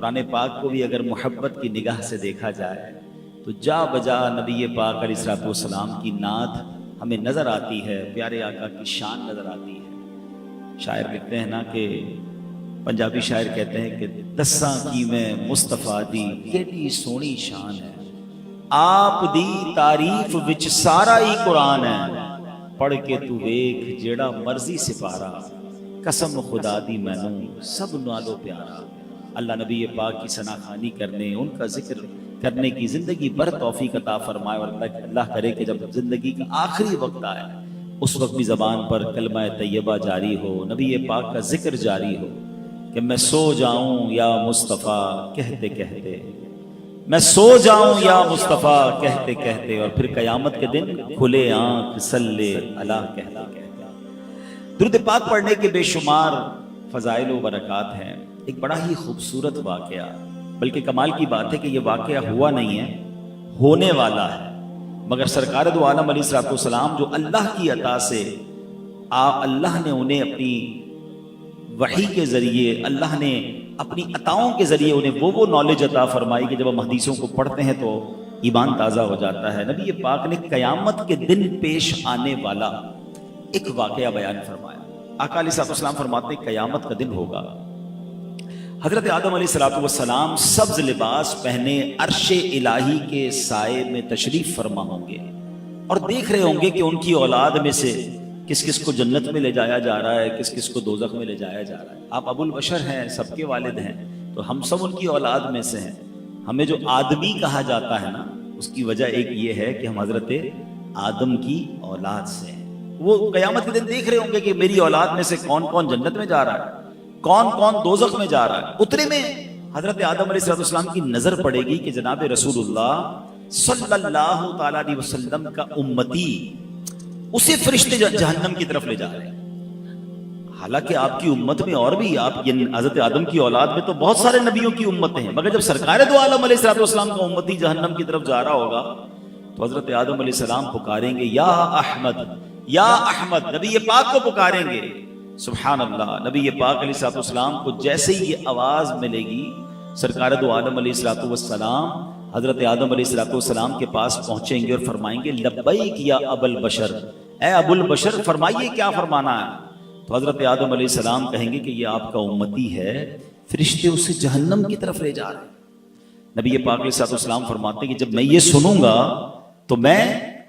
قرآن پاک کو بھی اگر محبت کی نگاہ سے دیکھا جائے تو جا بجا نبی پاک علیہ السلام کی نعت ہمیں نظر آتی ہے، پیارے آقا کی شان نظر آتی ہے۔ شاعر لکھتے ہیں نا کہ پنجابی شاعر کہتے ہیں کہ دساں کی میں مصطفیٰ دی کیڑی سونی شان ہے، آپ دی تعریف وچ سارا ہی قرآن ہے، پڑھ کے تو ویکھ جیڑا مرضی سپارا، قسم خدا دی مینوں سب نالو پیارا۔ اللہ نبی پاک کی ثنا خوانی کرنے، ان کا ذکر کرنے کی زندگی بھر توفیق عطا فرمائے، اور اللہ کرے کہ جب زندگی کا آخری وقت آئے اس وقت بھی زبان پر کلمہ طیبہ جاری ہو، نبی پاک کا ذکر جاری ہو کہ میں سو جاؤں یا مصطفیٰ کہتے کہتے، میں سو جاؤں یا مصطفیٰ کہتے کہتے، اور پھر قیامت کے دن کھلے آنکھ صلی اللہ کہتے کہتے۔ درود پاک پڑھنے کے بے شمار فضائل و برکات ہیں۔ ایک بڑا ہی خوبصورت واقعہ، بلکہ کمال کی بات ہے کہ یہ واقعہ ہوا نہیں ہے، ہونے والا ہے، مگر سرکار دو عالم علیہ السلام جو اللہ کی عطا سے اللہ نے انہیں اپنی وحی کے ذریعے، اللہ نے اپنی عطاؤں کے ذریعے انہیں وہ نالج عطا فرمائی کہ جب ہم حدیثوں کو پڑھتے ہیں تو ایمان تازہ ہو جاتا ہے۔ نبی پاک نے قیامت کے دن پیش آنے والا ایک واقعہ بیان فرمایا۔ آقا علیہ السلام فرماتے ہیں قیامت کا دن ہوگا، حضرت آدم علیہ السلام سبز لباس پہنے عرش الہی کے سائے میں تشریف فرما ہوں گے، اور دیکھ رہے ہوں گے کہ ان کی اولاد میں سے کس کس کو جنت میں لے جایا جا رہا ہے، کس کس کو دوزخ میں لے جایا جا رہا ہے۔ آپ ابو البشر ہیں، سب کے والد ہیں، تو ہم سب ان کی اولاد میں سے ہیں۔ ہمیں جو آدمی کہا جاتا ہے نا، اس کی وجہ ایک یہ ہے کہ ہم حضرت آدم کی اولاد سے ہیں۔ وہ قیامت کے دن دیکھ رہے ہوں گے کہ میری اولاد میں سے کون کون جنت میں جا رہا ہے، کون کون دوزخ میں جا رہا ہے۔ اتنے میں حضرت آدم علیہ السلام کی نظر پڑے گی کہ جناب رسول اللہ صلی اللہ تعالی علیہ وسلم کا امتی، اسے فرشتے جہنم کی طرف لے جا رہے ہیں۔ حالانکہ آپ کی امت میں اور بھی، آپ حضرت آدم کی اولاد میں تو بہت سارے نبیوں کی امتیں ہیں، مگر جب سرکار دو عالم علیہ السلام کا امتی جہنم کی طرف جا رہا ہوگا تو حضرت آدم علیہ السلام پکاریں گے یا احمد یا احمد، نبی پاک کو پکاریں گے۔ سبحان اللہ، نبی پاک علیہ السلام کو جیسے ہی یہ آواز ملے گی، سرکار دو عالم علیہ السلام حضرت آدم علیہ السلام کے پاس پہنچیں گے اور فرمائیں گے لبیک یا ابو البشر، اے ابو البشر فرمائیے کیا فرمانا ہے۔ تو حضرت آدم علیہ السلام کہیں گے کہ یہ آپ کا امتی ہے، فرشتے اسے جہنم کی طرف لے جا رہے ہیں۔ نبی پاک علیہ السلام فرماتے ہیں کہ جب میں یہ سنوں گا تو میں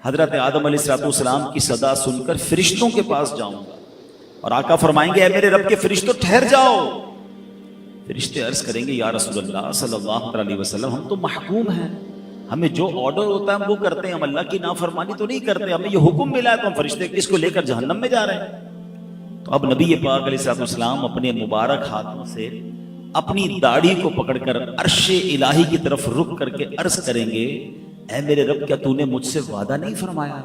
حضرت آدم علیہ السلام کی صدا سن کر فرشتوں کے پاس جاؤں گا، اور آقا فرمائیں گے اے میرے رب کے فرشتوں ٹھہر جاؤ۔ فرشتے عرض کریں گے یا رسول اللہ صلی اللہ علیہ وسلم، ہم تو محکوم ہیں، ہمیں جو آرڈر ہوتا ہے ہم وہ کرتے ہیں، ہم اللہ کی نافرمانی تو نہیں کرتے، ہمیں یہ حکم ملا ہے تو ہم فرشتے اس کو لے کر جہنم میں جا رہے ہیں۔ تو اب نبی پاک علیہ السلام اپنے مبارک ہاتھوں سے اپنی داڑھی کو پکڑ کر عرش الہی کی طرف رک کر کے عرض کریں گے اے میرے رب، کیا تو نے مجھ سے وعدہ نہیں فرمایا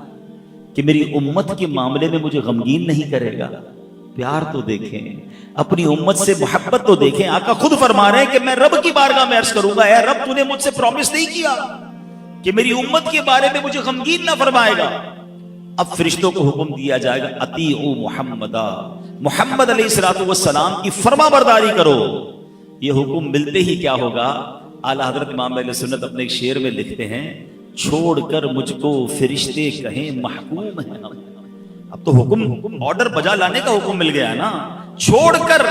کہ میری امت کے معاملے میں مجھے غمگین نہیں کرے گا؟ پیار تو دیکھیں، اپنی امت سے محبت تو دیکھیں۔ آقا خود فرما رہے ہیں کہ میں رب کی بارگاہ میں عرض کروں گا اے رب، تو نے مجھ سے پرومس نہیں کیا کہ میری امت کے بارے میں مجھے غمگین نہ فرمائے گا۔ اب فرشتوں کو حکم دیا جائے گا اطیعوا محمدا، محمد علیہ السلام کی فرما برداری کرو۔ یہ حکم ملتے ہی کیا ہوگا؟ اعلیٰ حضرت امام اہل سنت اپنے ایک شعر میں لکھتے ہیں چھوڑ کر مجھ کو فرشتے کہیں محکوم ہیں ہم۔ اب تو حکم آرڈر بجا لانے کا حکم مل گیا نا، چھوڑ کر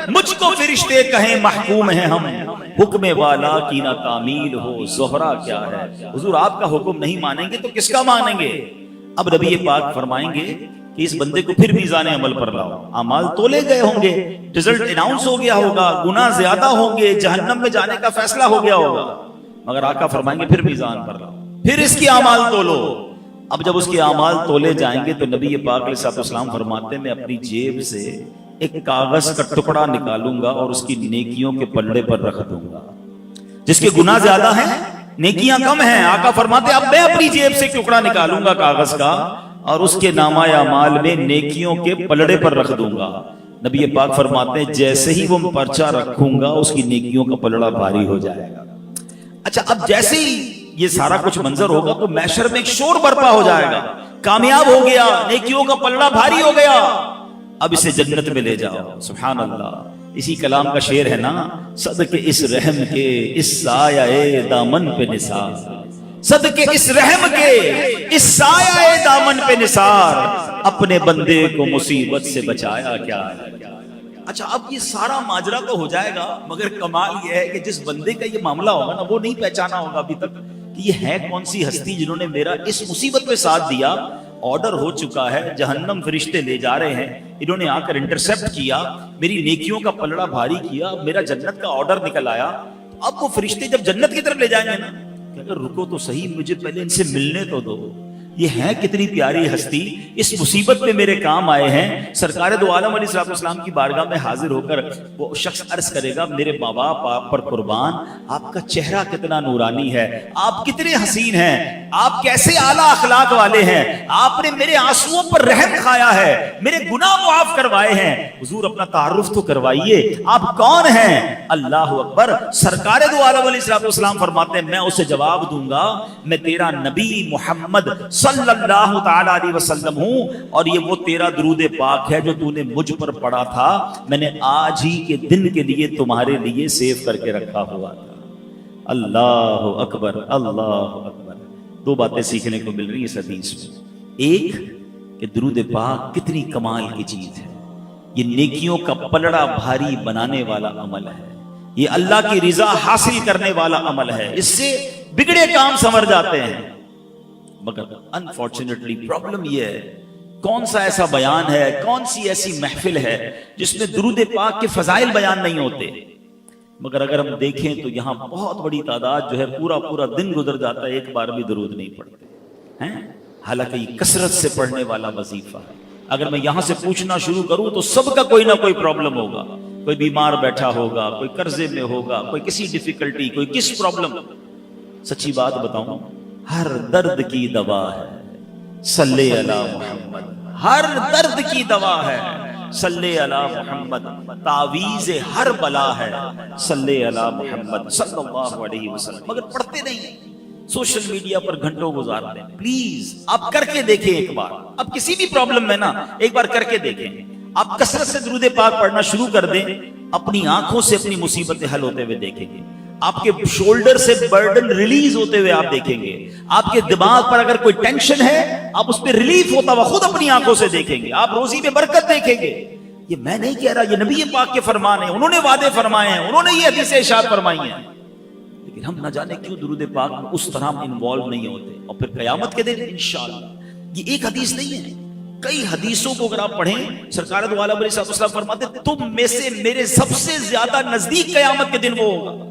مجھ کو فرشتے کہیں محکوم ہیں ہم، حکم والا کی نہ تعمیل ہو زہرا کیا ہے۔ حضور آپ کا حکم نہیں مانیں گے تو کس کا مانیں گے؟ اب نبی پاک فرمائیں گے کہ اس بندے کو پھر میزان عمل پر لاؤ، اعمال تولے گئے ہوں گے، رزلٹ اناؤنس ہو گیا ہوگا، گناہ زیادہ ہوں گے، جہنم میں جانے کا فیصلہ ہو گیا ہوگا، مگر آقا فرمائیں گے پھر میزان پر لاؤ، پھر اس کی اعمال تولو۔ اب جب اس کے اعمال تولے جائیں گے تو نبی پاک علیہ السلام فرماتے ہیں میں اپنی جیب سے ایک کاغذ کا ٹکڑا نکالوں گا اور اس کی نیکیوں کے پلڑے پر رکھ دوں گا۔ جس کے گناہ زیادہ ہیں، نیکیاں کم ہیں، آقا فرماتے اب میں اپنی جیب سے ٹکڑا نکالوں گا کاغذ کا اور اس کے نامہ اعمال میں نیکیوں کے پلڑے پر رکھ دوں گا۔ نبی پاک فرماتے ہیں جیسے ہی وہ پرچہ رکھوں گا اس کی نیکیوں کا پلڑا بھاری ہو جائے گا۔ اچھا، اب جیسے ہی یہ سارا کچھ منظر ہوگا تو محشر میں ایک شور برپا ہو جائے گا، کامیاب ہو گیا، نیکیوں کا پلڑا بھاری ہو گیا، اب اسے جنت میں لے جاؤ۔ سبحان اللہ، اسی کلام کا شعر ہے نا، صدقے اس رحم کے اس سایہ دامن پہ نثار، صدقے اس رحم کے اس سایہ دامن پہ نثار، اپنے بندے کو مصیبت سے بچایا کیا۔ اچھا اب یہ سارا ماجرا تو ہو جائے گا، مگر کمال یہ ہے کہ جس بندے کا یہ معاملہ ہوگا نا، وہ نہیں پہچانا ہوگا ابھی تک کہ یہ ہے کون سی ہستی جنہوں نے میرا اس مصیبت میں ساتھ دیا۔ آرڈر ہو چکا ہے، جہنم فرشتے لے جا رہے ہیں، انہوں نے آ کر انٹرسپٹ کیا، میری نیکیوں کا پلڑا بھاری کیا، میرا جنت کا آرڈر نکل آیا۔ اب وہ فرشتے جب جنت کی طرف لے جائیں گے نا، کہ اگر رکو تو صحیح، مجھے پہلے ان سے ملنے تو دو، یہ ہے کتنی پیاری ہستی، اس مصیبت میں میرے کام آئے ہیں۔ سرکار دو عالم علیہ السلام کی بارگاہ میں حاضر ہو کر وہ شخص عرض کرے گا، میرے ماں باپ آپ پر قربان، آپ کا چہرہ کتنا نورانی ہے، آپ کتنے حسین ہیں، آپ کیسے اعلیٰ اخلاق والے ہیں، آپ نے میرے آنسوؤں پر رحم کھایا ہے، میرے گناہ معاف کروائے ہیں، حضور اپنا تعارف تو کروائیے، آپ کون ہیں؟ اللہ اکبر۔ سرکار دو عالم علیہ السلام فرماتے ہیں، میں اسے جواب دوں گا، میں تیرا نبی محمد صلی اللہ تعالی علیہ وسلم ہوں، اور یہ وہ تیرا درود پاک ہے جو تو نے مجھ پر پڑھا تھا، میں نے آج ہی کے دن کے لیے تمہارے لیے سیو کر کے رکھا ہوا تھا۔ اللہ اکبر، اللہ اکبر۔ دو باتیں سیکھنے کو مل رہی ہیں اس حدیث میں، ایک کہ درود پاک کتنی کمال کی چیز ہے، یہ نیکیوں کا پلڑا بھاری بنانے والا عمل ہے، یہ اللہ کی رضا حاصل کرنے والا عمل ہے، اس سے بگڑے کام سنور جاتے ہیں۔ مگر انفارچونیٹلی پرابلم یہ ہے، کون سا ایسا بیان ہے، کون سی ایسی محفل ہے جس میں درود پاک کے فضائل بیان نہیں ہوتے؟ مگر اگر ہم دیکھیں تو یہاں بہت بڑی تعداد جو ہے پورا دن گزر جاتا ہے ایک بار بھی درود نہیں پڑھتے ہیں، حالانکہ یہ کثرت سے پڑھنے والا وظیفہ ہے۔ اگر میں یہاں سے پوچھنا شروع کروں تو سب کا کوئی نہ کوئی پرابلم ہوگا، کوئی بیمار بیٹھا ہوگا، کوئی قرضے میں ہوگا، کوئی کسی ڈیفیکلٹی، کوئی کس پرابلم۔ سچی بات بتاؤں، ہر درد کی دوا ہے صلی علی محمد، ہر درد کی دوا ہے صلی علی محمد، تعویذ ہر بلا ہے صلی علی محمد صلی اللہ علیہ وسلم، مگر پڑھتے نہیں، سوشل میڈیا پر گھنٹوں گزارتے ہیں۔ پلیز آپ کر کے دیکھیں ایک بار، اب کسی بھی پرابلم میں نا ایک بار کر کے دیکھیں، آپ کثرت سے درود پاک پڑھنا شروع کر دیں، اپنی آنکھوں سے اپنی مصیبتیں حل ہوتے ہوئے دیکھیں گے، آپ کے شولڈر سے برڈن ریلیز ہوتے ہوئے آپ دیکھیں گے، آپ کے دماغ پر اگر کوئی ٹینشن ہے آپ اس پہ ریلیف ہوتا ہوا خود اپنی آنکھوں سے دیکھیں گے، آپ روزی میں برکت دیکھیں گے۔ یہ میں نہیں کہہ رہا، یہ نبی پاک کے فرمان ہیں، انہوں نے وعدے فرمائے ہیں، انہوں نے یہ حدیث ارشاد فرمائی ہیں، لیکن ہم نہ جانے کیوں درود پاک میں اس طرح انوالو نہیں ہوتے۔ اور پھر قیامت کے دن انشاءاللہ، یہ ایک حدیث نہیں ہے، کئی حدیثوں کو اگر آپ پڑھیں، سرکار دو عالم علیہ السلام فرماتے ہیں، تم میں سے میرے سب سے زیادہ نزدیک قیامت کے دن وہ ہوگا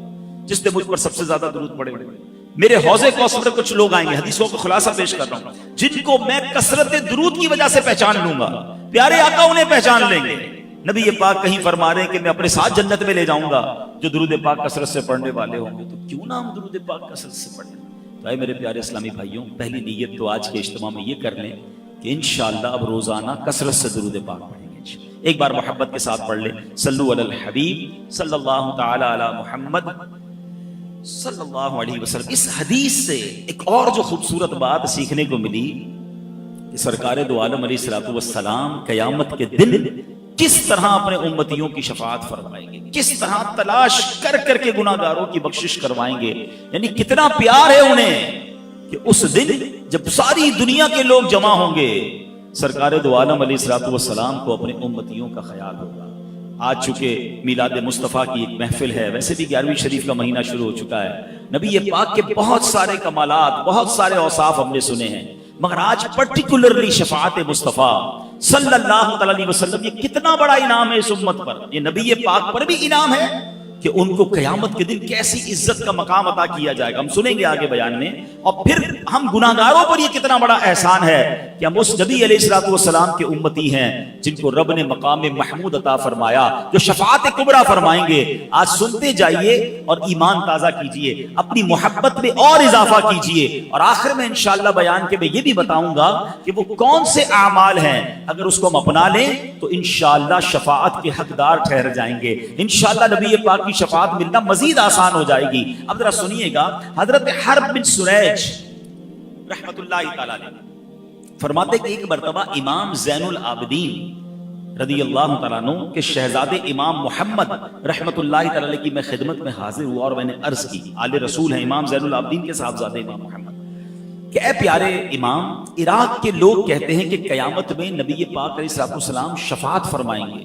جس نے مجھ پر سب سے زیادہ درود پڑھے۔ میرے حوض کوثر پر کچھ لوگ آئیں گے، حدیثوں کو خلاصہ پیش کر رہا ہوں، جن کو میں کثرت درود کی وجہ سے پہچان لوں گا، پیارے آقا انہیں پہچان لیں گے۔ نبی پاک کہیں فرما رہے ہیں کہ میں اپنے ساتھ جنت میں لے جاؤں گا جو درود پاک کثرت سے پڑھنے والے ہوں گے، تو کیوں نہ ہم درود پاک کثرت سے پڑھیں؟ تو اے میرے پیارے اسلامی بھائیوں، پہلی نیت تو آج کے اجتماع میں یہ کر لیں کہ انشاءاللہ اب روزانہ کثرت سے درود پاک پڑھیں گے۔ ایک بار محبت کے ساتھ پڑھ لیں، صلو علی الحبیب صلی اللہ تعالی علی محمد صلی اللہ علیہ وسلم۔ اس حدیث سے ایک اور جو خوبصورت بات سیکھنے کو ملی کہ سرکار دو عالم علیہ السلام قیامت کے دن کس طرح اپنے امتیوں کی شفاعت فرمائیں گے، کس طرح تلاش کر کر کے گناہ گاروں کی بخشش کروائیں گے، یعنی کتنا پیار ہے انہیں کہ اس دن جب ساری دنیا کے لوگ جمع ہوں گے، سرکار دو عالم علیہ السلام کو اپنے امتیوں کا خیال ہوگا۔ آج چکے میلاد مصطفیٰ کی ایک محفل ہے، ویسے بھی 11ویں شریف کا مہینہ شروع ہو چکا ہے، نبی پاک کے بہت سارے کمالات، بہت سارے اوصاف ہم نے سنے ہیں، مگر آج پرٹیکولرلی شفاعت مصطفیٰ صلی اللہ علیہ وسلم، یہ کتنا بڑا انعام ہے اس امت پر، یہ نبی پاک پر بھی انعام ہے کہ ان کو قیامت کے دن کیسی عزت کا مقام عطا کیا جائے گا، ہم سنیں گے آگے بیان میں۔ اور پھر ہم گناہگاروں پر یہ کتنا بڑا احسان ہے کہ ہم اس نبی علیہ السلام کے امتی ہیں جن کو رب نے مقام محمود عطا فرمایا، جو شفاعت کبریٰ فرمائیں گے۔ آج سنتے جائیے اور ایمان تازہ کیجئے، اپنی محبت میں اور اضافہ کیجئے، اور آخر میں انشاءاللہ بیان کے میں یہ بھی بتاؤں گا کہ وہ کون سے اعمال ہیں، اگر اس کو ہم اپنا لیں تو انشاءاللہ شفاعت کے حقدار ٹھہر جائیں گے، انشاءاللہ نبی پاک کی شفاعت ملنا مزید آسان ہو جائے گی۔ اب ذرا سنیے گا، حضرت حرب بن سریج رحمت اللہ تعالی علیہ فرماتے کہ ایک مرتبہ امام زین العابدین رضی اللہ تعالیٰ عنہ کہ شہزادے امام محمد رحمت اللہ تعالیٰ علیہ کی میں خدمت میں حاضر ہوا اور میں نے عرض کی، آل رسول ہیں امام زین العابدین کے صاحبزادے امام محمد، کہ اے پیارے امام، عراق کے لوگ کہتے ہیں کہ قیامت میں نبی پاک علیہ السلام شفاعت فرمائیں گے،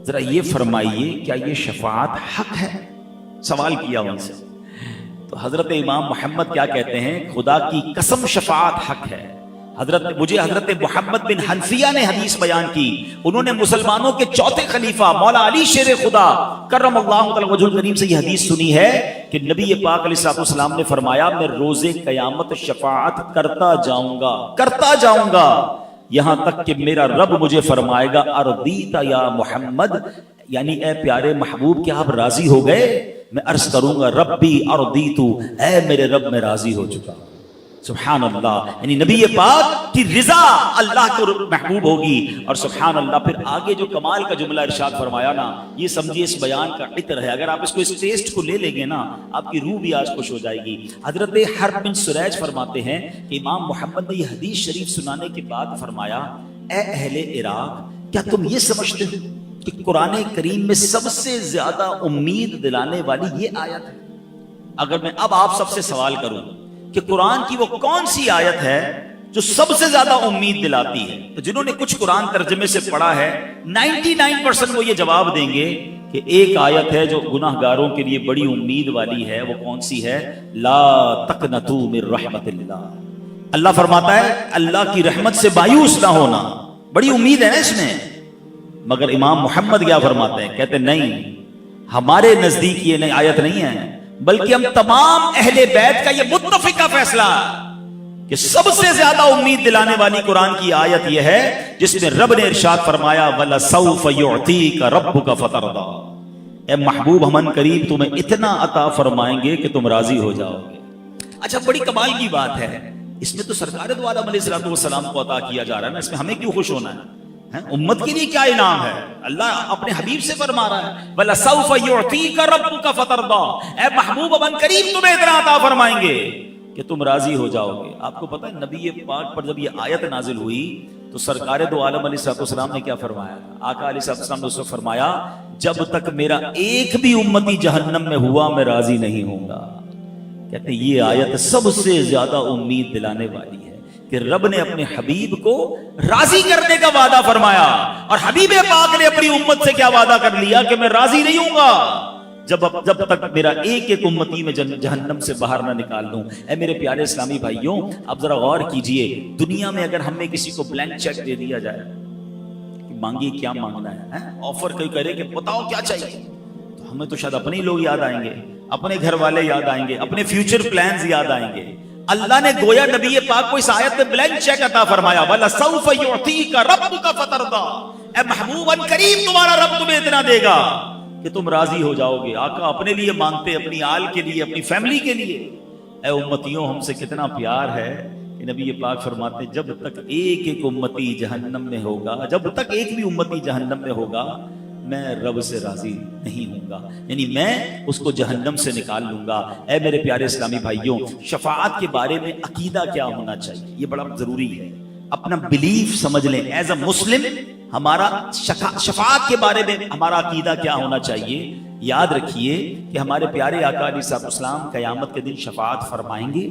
ذرا یہ فرمائیے کیا یہ شفاعت حق ہے؟ سوال کیا ان سے تو حضرت امام محمد کیا کہتے ہیں، خدا کی قسم شفاعت حق ہے۔ مجھے حضرت محمد بن حنفیہ نے حدیث بیان کی، انہوں نے مسلمانوں کے چوتھے خلیفہ مولا علی شیر خدا کرم اللہ تعالی وجہ الکریم سے یہ حدیث سنی ہے کہ نبی پاک علیہ السلام نے فرمایا میں روز قیامت شفاعت کرتا جاؤں گا یہاں تک کہ میرا رب مجھے فرمائے گا ارضیت یا محمد، یعنی اے پیارے محبوب کیا آپ راضی ہو گئے؟ میں عرض کروں گا ربی ارضیت، اے میرے رب میں راضی ہو چکا۔ سبحان اللہ، یعنی نبی پاک کی رضا اللہ کو محبوب ہوگی۔ اور سبحان اللہ پھر آگے جو کمال کا جملہ ارشاد فرمایا نا، یہ سمجھیے اس بیان کا عطر ہے، اگر آپ اس کو اس ٹیسٹ کو لے لیں گے نا آپ کی روح بھی آج خوش ہو جائے گی۔ حضرت حرب بن سریج فرماتے ہیں کہ امام محمد نے یہ حدیث شریف سنانے کے بعد فرمایا، اے اہل عراق کیا تم یہ سمجھتے ہو کہ قرآن کریم میں سب سے زیادہ امید دلانے والی یہ آیت ہے؟ اگر میں اب آپ سب سے سوال کروں کہ قرآن کی وہ کون سی آیت ہے جو سب سے زیادہ امید دلاتی ہے، تو جنہوں نے کچھ قرآن ترجمے سے پڑھا ہے 99% وہ یہ جواب دیں گے کہ ایک آیت ہے جو گناہ گاروں کے لیے بڑی امید والی ہے۔ وہ کون سی ہے؟ لا تقنطوا من رحمت اللہ۔ اللہ فرماتا ہے اللہ کی رحمت سے مایوس نہ ہونا، بڑی امید ہے نا اس میں۔ مگر امام محمد کیا فرماتے ہیں؟ کہتے نہیں، ہمارے نزدیک یہ نئی آیت نہیں ہے، بلکہ ہم تمام اہل بیت کا یہ متفقہ فیصلہ کہ سب سے زیادہ امید دلانے والی قرآن کی آیت یہ ہے جس میں رب نے ارشاد فرمایا وَلَسَوْفَ يُعْطِيكَ رَبُّكَ فَتَرْضَىٰ، اے محبوب ہم قریب تمہیں اتنا عطا فرمائیں گے کہ تم راضی ہو جاؤ گے۔ اچھا بڑی کمال کی بات ہے، اس میں تو سرکار دو عالم علیہ السلام کو عطا کیا جا رہا ہے نا، اس میں ہمیں کیوں خوش ہونا ہے؟ امت کے لیے کیا انعام ہے؟ اللہ اپنے حبیب سے فرما رہا ہے وَلَسَوْفَ يُعْطِيكَ رَبُّكَ فَتَرْضَىٰ، اے محبوب اب قریب تمہیں اتنا عطا فرمائیں گے کہ تم راضی ہو جاؤ گے۔ آپ کو پتہ ہے نبی پاک پر جب یہ آیت نازل ہوئی تو سرکار دو عالم علیہ السلام نے کیا فرمایا؟ آقا علیہ السلام نے اس کو فرمایا جب تک میرا ایک بھی امتی جہنم میں ہوا میں راضی نہیں ہوں گا۔ کہتے یہ آیت سب سے زیادہ امید دلانے والی ہے کہ رب نے اپنے حبیب کو راضی کرنے کا وعدہ فرمایا، اور حبیب پاک نے اپنی امت سے کیا وعدہ کر لیا کہ میں راضی نہیں ہوں گا جب تک میرا ایک امتی میں جہنم سے باہر نہ نکال لوں۔ اے میرے پیارے اسلامی بھائیوں، اب ذرا غور کیجئے، دنیا میں اگر ہمیں کسی کو بلینک چیک دے دیا جائے کہ مانگیے کیا مانگنا ہے، آفر کوئی کرے کہ بتاؤ کیا چاہیے، تو ہمیں تو شاید اپنے ہی لوگ یاد آئیں گے، اپنے گھر والے یاد آئیں گے، اپنے فیوچر پلانز یاد آئیں گے۔ اللہ نے گویا نبی پاک کو اس آیت میں بلینک چیک عطا فرمایا وَلَسَوْفَ يُعْطِيكَ رَبُّكَ فَتَرْضَىٰ، اے محبوب ان قریب تمہارا رب تمہیں اتنا دے گا کہ تم راضی ہو جاؤ گے۔ آقا اپنے لیے مانگتے، اپنی آل کے لیے، اپنی فیملی کے لیے۔ اے امتیوں ہم سے کتنا پیار ہے کہ نبی پاک فرماتے جب تک ایک امتی جہنم میں ہوگا، جب تک ایک بھی امتی جہنم میں ہوگا میں رب سے راضی نہیں ہوں گا، یعنی میں اس کو جہنم سے نکال لوں گا۔ اے میرے پیارے اسلامی بھائیوں، شفاعت کے بارے میں عقیدہ کیا ہونا چاہیے یہ بڑا ضروری ہے، اپنا بلیف سمجھ لیں۔ ایز اے مسلم ہمارا شفاعت کے بارے میں ہمارا عقیدہ کیا ہونا چاہیے؟ یاد رکھیے کہ ہمارے پیارے آقا علیہ السلام قیامت کے دن شفاعت فرمائیں گے،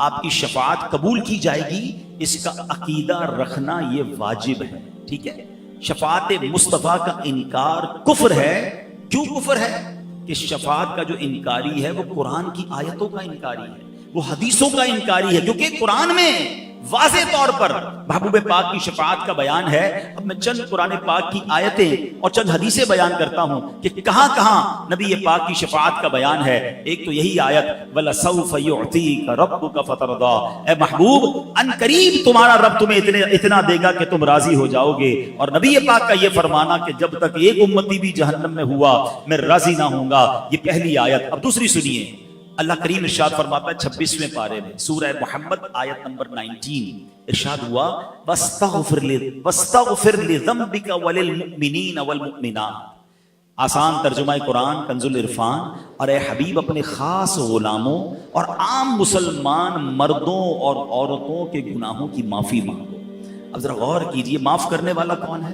آپ کی شفاعت قبول کی جائے گی، اس کا عقیدہ رکھنا یہ واجب ہے، ٹھیک ہے؟ شفاعت مصطفیٰ کا انکار کفر ہے۔ کیوں کفر ہے؟ کہ شفاعت کا جو انکاری ہے وہ قرآن کی آیتوں کا انکاری ہے، وہ حدیثوں کا انکاری ہے، کیونکہ قرآن میں واضح طور پر محبوب پاک کی شفاعت کا بیان ہے۔ اب میں چند قرآن پاک کی آیتیں اور چند حدیثیں بیان کرتا ہوں کہ کہاں کہاں نبی پاک کی شفاعت کا بیان ہے۔ ایک تو یہی آیت وَلَسَوْفَ يُعْطِيكَ رَبُّكَ فَتَرْضَىٰ، اے محبوب ان قریب تمہارا رب تمہیں اتنا دے گا کہ تم راضی ہو جاؤ گے۔ اور نبی پاک کا یہ فرمانا کہ جب تک ایک امتی بھی جہنم میں ہوا میں راضی نہ ہوں گا، یہ پہلی آیت۔ اب دوسری سنیے، اللہ کریم ارشاد فرماتا ہے 26ویں پارے میں سورہ محمد آیت نمبر 19، ارشاد ہوا وَاسْتَغْفِرْ لِذَنبِكَ وَلِلْمُؤْمِنِينَ وَالْمُؤْمِنَاتِ۔ آسان ترجمہ قرآن کنز العرفان۔ اور اے حبیب اپنے خاص غلاموں اور عام مسلمان مردوں اور عورتوں کے گناہوں کی معافی مانگو۔ اب ذرا غور کیجئے، معاف کرنے والا کون ہے؟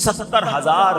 70,000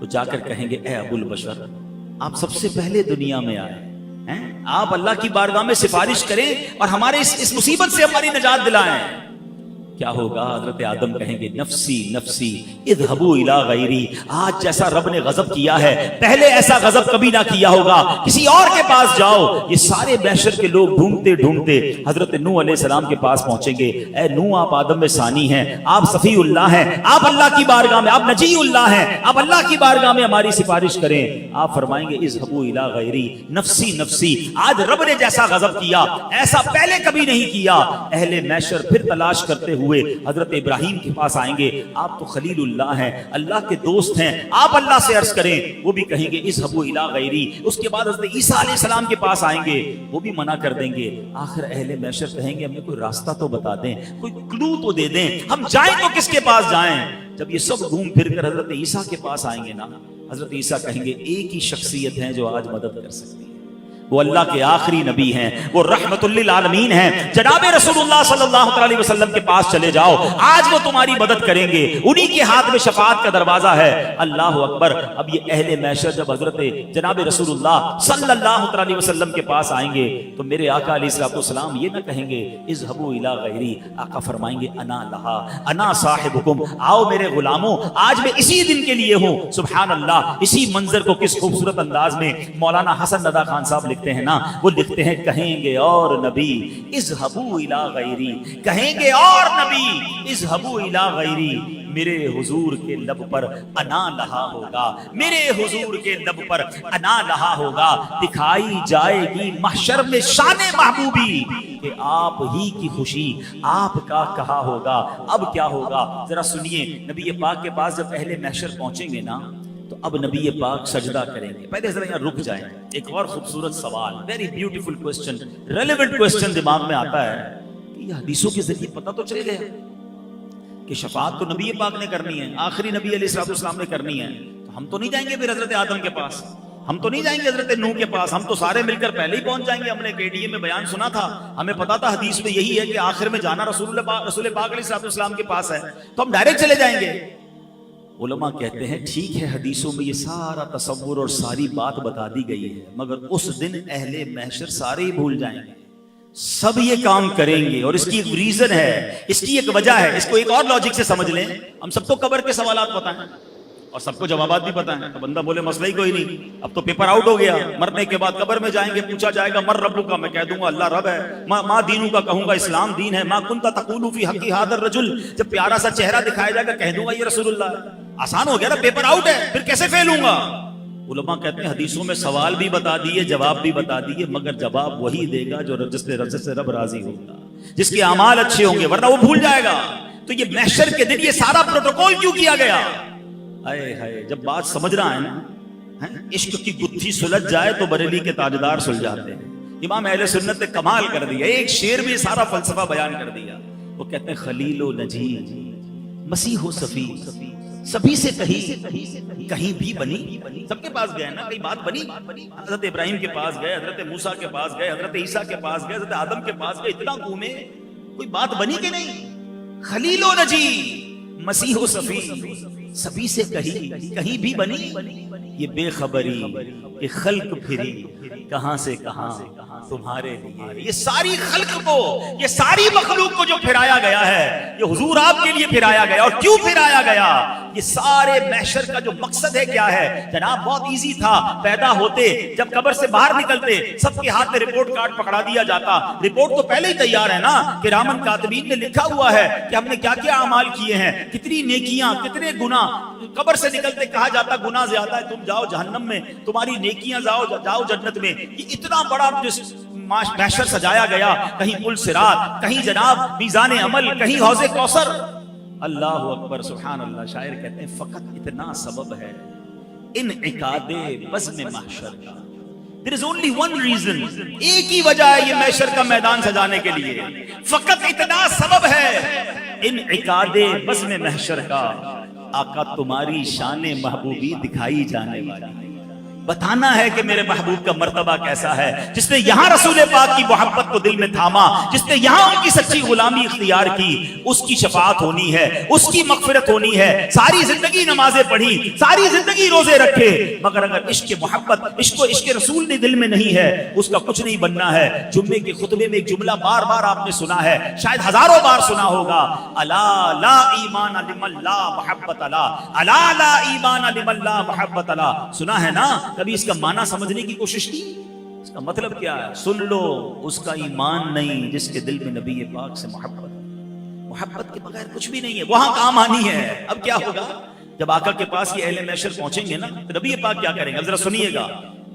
تو جا کر کہیں گے اے ابو البشر آپ سب سے پہلے دنیا میں آئے ہیں، آپ اللہ کی بارگاہ میں سفارش کریں اور ہمارے اس مصیبت سے ہماری نجات دلائیں۔ کیا ہوگا؟ حضرت آدم کہیں گے نفسی نفسی اذهبوا الی غیری، آج جیسا رب نے غضب کیا ہے پہلے ایسا غضب کبھی نہ کیا ہوگا، کسی اور کے پاس جاؤ۔ یہ سارے محشر کے لوگ ڈھونڈتے ڈھونڈتے حضرت نوح علیہ السلام کے پاس پہنچیں گے، اے نوح آپ آدم میں ثانی ہیں، آپ صفی اللہ ہیں، آپ اللہ کی بارگاہ میں، آپ نجی اللہ ہیں، آپ اللہ کی بارگاہ میں ہماری سفارش کریں۔ آپ فرمائیں گے اذهبوا الی غیری نفسی نفسی، آج رب نے جیسا غضب کیا ایسا پہلے کبھی نہیں کیا۔ اہل محشر پھر تلاش کرتے ہوئے حضرت ابراہیم کے پاس آئیں گے، آپ تو خلیل اللہ ہیں، اللہ کے دوست ہیں، آپ اللہ سے عرض کریں۔ وہ بھی کہیں گے اذهبوا الی غیری۔ اس کے بعد حضرت عیسیٰ علیہ السلام کے پاس آئیں گے، وہ بھی منع کر دیں گے۔ آخر اہل محشر کہیں گے ہمیں کوئی راستہ تو بتا دیں، کوئی کلو تو دے دیں، ہم جائیں تو کس کے پاس جائیں؟ جب یہ سب گھوم پھر کر حضرت عیسیٰ کے پاس آئیں گے نا، حضرت عیسیٰ کہیں گے ایک ہی شخصیت ہے جو آج مدد کر سکتی ہے، وہ اللہ کے آخری نبی ہیں، وہ رحمت للعالمین ہیں، جناب رسول اللہ صلی اللہ علیہ وسلم کے پاس چلے جاؤ، آج وہ تمہاری مدد کریں گے، انہی کے ہاتھ میں شفاعت کا دروازہ ہے۔ اللہ اکبر۔ اب یہ اہل محشر جب حضرت جناب رسول اللہ صلی اللہ علیہ وسلم کے پاس آئیں گے تو میرے آقا علیہ السلام یہ نہ کہیں گے اذهبوا الی غیری، آقا فرمائیں گے انا لہا انا صاحبکم، آؤ میرے غلاموں آج میں اسی دن کے لیے ہوں۔ سبحان اللہ، اسی منظر کو کس خوبصورت انداز میں مولانا حسن رضا خان صاحب لکھتے ہیں نا، وہ لکھتے ہیں کہیں گے اور نبی اذهبوا الی غیری، کہیں گے اور نبی اذهبوا الی غیری، میرے حضور کے لب پر انا لہا ہوگا، میرے حضور کے لب پر انا لہا ہوگا، دکھائی جائے گی محشر میں شان محبوبی کہ آپ ہی کی خوشی آپ کا کہا ہوگا۔ اب کیا ہوگا ذرا سنیے، نبی پاک کے پاس جب اہل محشر پہنچیں گے نا تو اب نبی پاک سجدہ کریں گے۔ پہلے ذرا یہاں رک جائیں، ایک اور خوبصورت سوال، very beautiful question, relevant question دماغ میں آتا ہے کہ یہ حدیثوں کے ذریعے پتہ تو چلے گیا کہ شفاعت تو نبی پاک نے کرنی ہے، آخری نبی علیہ السلام نے کرنی ہے، تو ہم تو نہیں جائیں گے پھر حضرت آدم کے پاس، ہم تو نہیں جائیں گے حضرت نوح کے پاس، ہم تو سارے مل کر پہلے ہی پہنچ جائیں گے۔ ہم نے KDA میں بیان سنا تھا، ہمیں پتا تھا حدیث میں یہی ہے کہ آخر میں جانا رسول پاک علیہ السلام کے پاس ہے، تو ہم ڈائریکٹ چلے جائیں گے۔ علماء کہتے ہیں ٹھیک ہے حدیثوں میں یہ سارا تصور اور ساری بات بتا دی گئی ہے، مگر اس دن اہل محشر سارے ہی بھول جائیں گے، سب یہ کام کریں گے، اور اس کی ایک ریزن ہے، اس کی ایک وجہ ہے۔ اس کو ایک اور لاجک سے سمجھ لیں، ہم سب کو قبر کے سوالات پتہ ہیں اور سب کو جوابات بھی پتہ ہیں، تو بندہ بولے مسئلہ ہی کوئی نہیں، اب تو پیپر آؤٹ ہو گیا، مرنے کے بعد قبر میں جائیں گے، پوچھا جائے گا مر ربک کا، میں کہہ دوں گا اللہ رب ہے، ما دینوں کا کہوں گا اسلام دین ہے، ما کنت تقول فی حق ھذا الرجل، جب پیارا سا چہرہ دکھایا جائے گا کہہ دوں گا یہ رسول اللہ ہے، آسان ہو گیا نا، پیپر آؤٹ ہے، پھر کیسے فیل ہوں گا؟ علماء کہتے ہیں حدیثوں میں سوال بھی بتا دیے، جواب بھی بتا دیے، مگر جواب وہی دے گا جو جس سے رب راضی ہوگا، جس کے اعمال اچھے ہوں گے، ورنہ وہ بھول جائے گا۔ تو یہ محشر کے دن یہ سارا پروٹوکول کیوں کیا گیا؟ اے ہائے، جب بات سمجھ رہا ہے نا، عشق کی گتھی سلجھ جائے تو بریلی کے تاجدار سل جاتے ہیں۔ امام اہل سنت نے کمال کر دیا، ایک شعر میں سارا فلسفہ بیان کر دیا۔ وہ کہتے ہیں خلیل و نجی مسیح و صفی، سبھی سے کہیں بھی بنی، سب کے پاس گئے نا، کئی بات بنی، حضرت ابراہیم کے پاس گئے، حضرت موسیٰ کے پاس گئے، حضرت عیسیٰ کے پاس گئے، حضرت آدم کے پاس گئے، اتنا گھومے، کوئی بات بنی کہ نہیں؟ خلیل و نجی مسیح و صفی، سبھی سے کہیں بھی بنی، یہ بے خبری کہ خلق پھری کہاں سے کہاں تمہارے لیے، یہ ساری خلق کو، یہ ساری مخلوق کو جو پھرایا گیا ہے، یہ حضور آپ کے لیے پھرایا گیا۔ اور کیوں پھرایا گیا؟ یہ سارے محشر کا جو مقصد ہے کیا ہے جناب؟ بہت ایزی تھا، پیدا ہوتے جب قبر سے باہر نکلتے سب کے ہاتھ میں رپورٹ کارڈ پکڑا دیا جاتا، رپورٹ تو پہلے ہی تیار ہے نا، کہ کرامن کاتبین نے لکھا ہوا ہے کہ ہم نے کیا کیا اعمال کیے ہیں، کتنی نیکیاں، کتنے گناہ۔ قبر سے نکلتے کہا جاتا گناہ زیادہ ہے، تم جاؤ جہنم میں، تمہاری نیکیاں جاؤ جنت میں۔ یہ اتنا بڑا محشر سجایا گیا، کہیں پل صراط، کہیں جناب میزان عمل، کہیں حوض کوثر۔ اللہ اکبر، سبحان اللہ۔ شاعر کہتے ہیں فقط اتنا سبب ہے انعقاد بزم محشر کا، there is only one reason، ایک ہی وجہ ہے یہ محشر کا میدان سجانے کے لیے، فقط اتنا سبب ہے انعقاد بزم محشر کا، آقا تمہاری شان محبوبی دکھائی جانے والی، بتانا ہے کہ میرے محبوب کا مرتبہ کیسا ہے. جس نے یہاں رسول پاک کی محبت کو دل میں تھاما, جس نے یہاں ان کی سچی غلامی اختیار کی, اس کی شفاعت ہونی ہے, اس کی مغفرت ہونی ہے. ساری زندگی نمازیں پڑھی, ساری زندگی روزے رکھے, مگر اگر عشق محبت, عشق رسول نے دل میں نہیں ہے, اس کا کچھ نہیں بننا ہے. جمعے کے خطبے میں ایک جملہ بار بار آپ نے سنا ہے, شاید ہزاروں بار سنا ہوگا, الا لا ایمان لمن لا محبت لا, الا لا ایمان لمن لا محبت لا. سنا ہے نا؟ کبھی اس کا معنی سمجھنے کی کوشش کی؟ اس کا مطلب کیا ہے؟ سن لو, اس کا ایمان نہیں جس کے دل میں نبی پاک سے محبت. محبت کے بغیر کچھ بھی نہیں ہے, وہاں کام آنی ہے. اب کیا ہوگا جب آقا کے پاس یہ اہل محشر پہنچیں گے نا, تو نبی پاک کیا کریں گے؟ اب ذرا سنیے گا.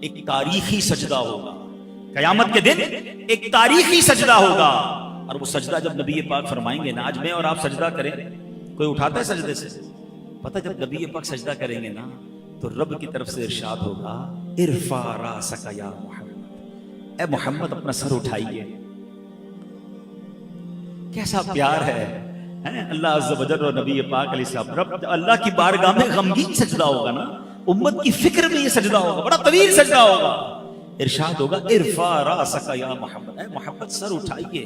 ایک تاریخی سجدہ ہوگا قیامت کے دن, ایک تاریخی سجدہ ہوگا. اور وہ سجدہ جب نبی پاک فرمائیں گے نا, آج میں اور آپ سجدہ کریں, کوئی اٹھاتا ہے سجدے سے؟ پتہ جب نبی پاک سجدہ کریں گے نا, تو رب کی طرف سے ارشاد ہوگا, ارفع راسک یا محمد, اے محمد اپنا سر اٹھائیے. کیسا پیار ہے اللہ عز و جل اور نبی پاک علیہ السلام. رب اللہ کی بارگاہ میں غمگین سجدہ ہوگا نا, امت کی فکر میں یہ سجدہ ہوگا, بڑا طویل سجدہ ہوگا. ارشاد ہوگا, ارفع راسک یا محمد, اے محمد سر اٹھائیے.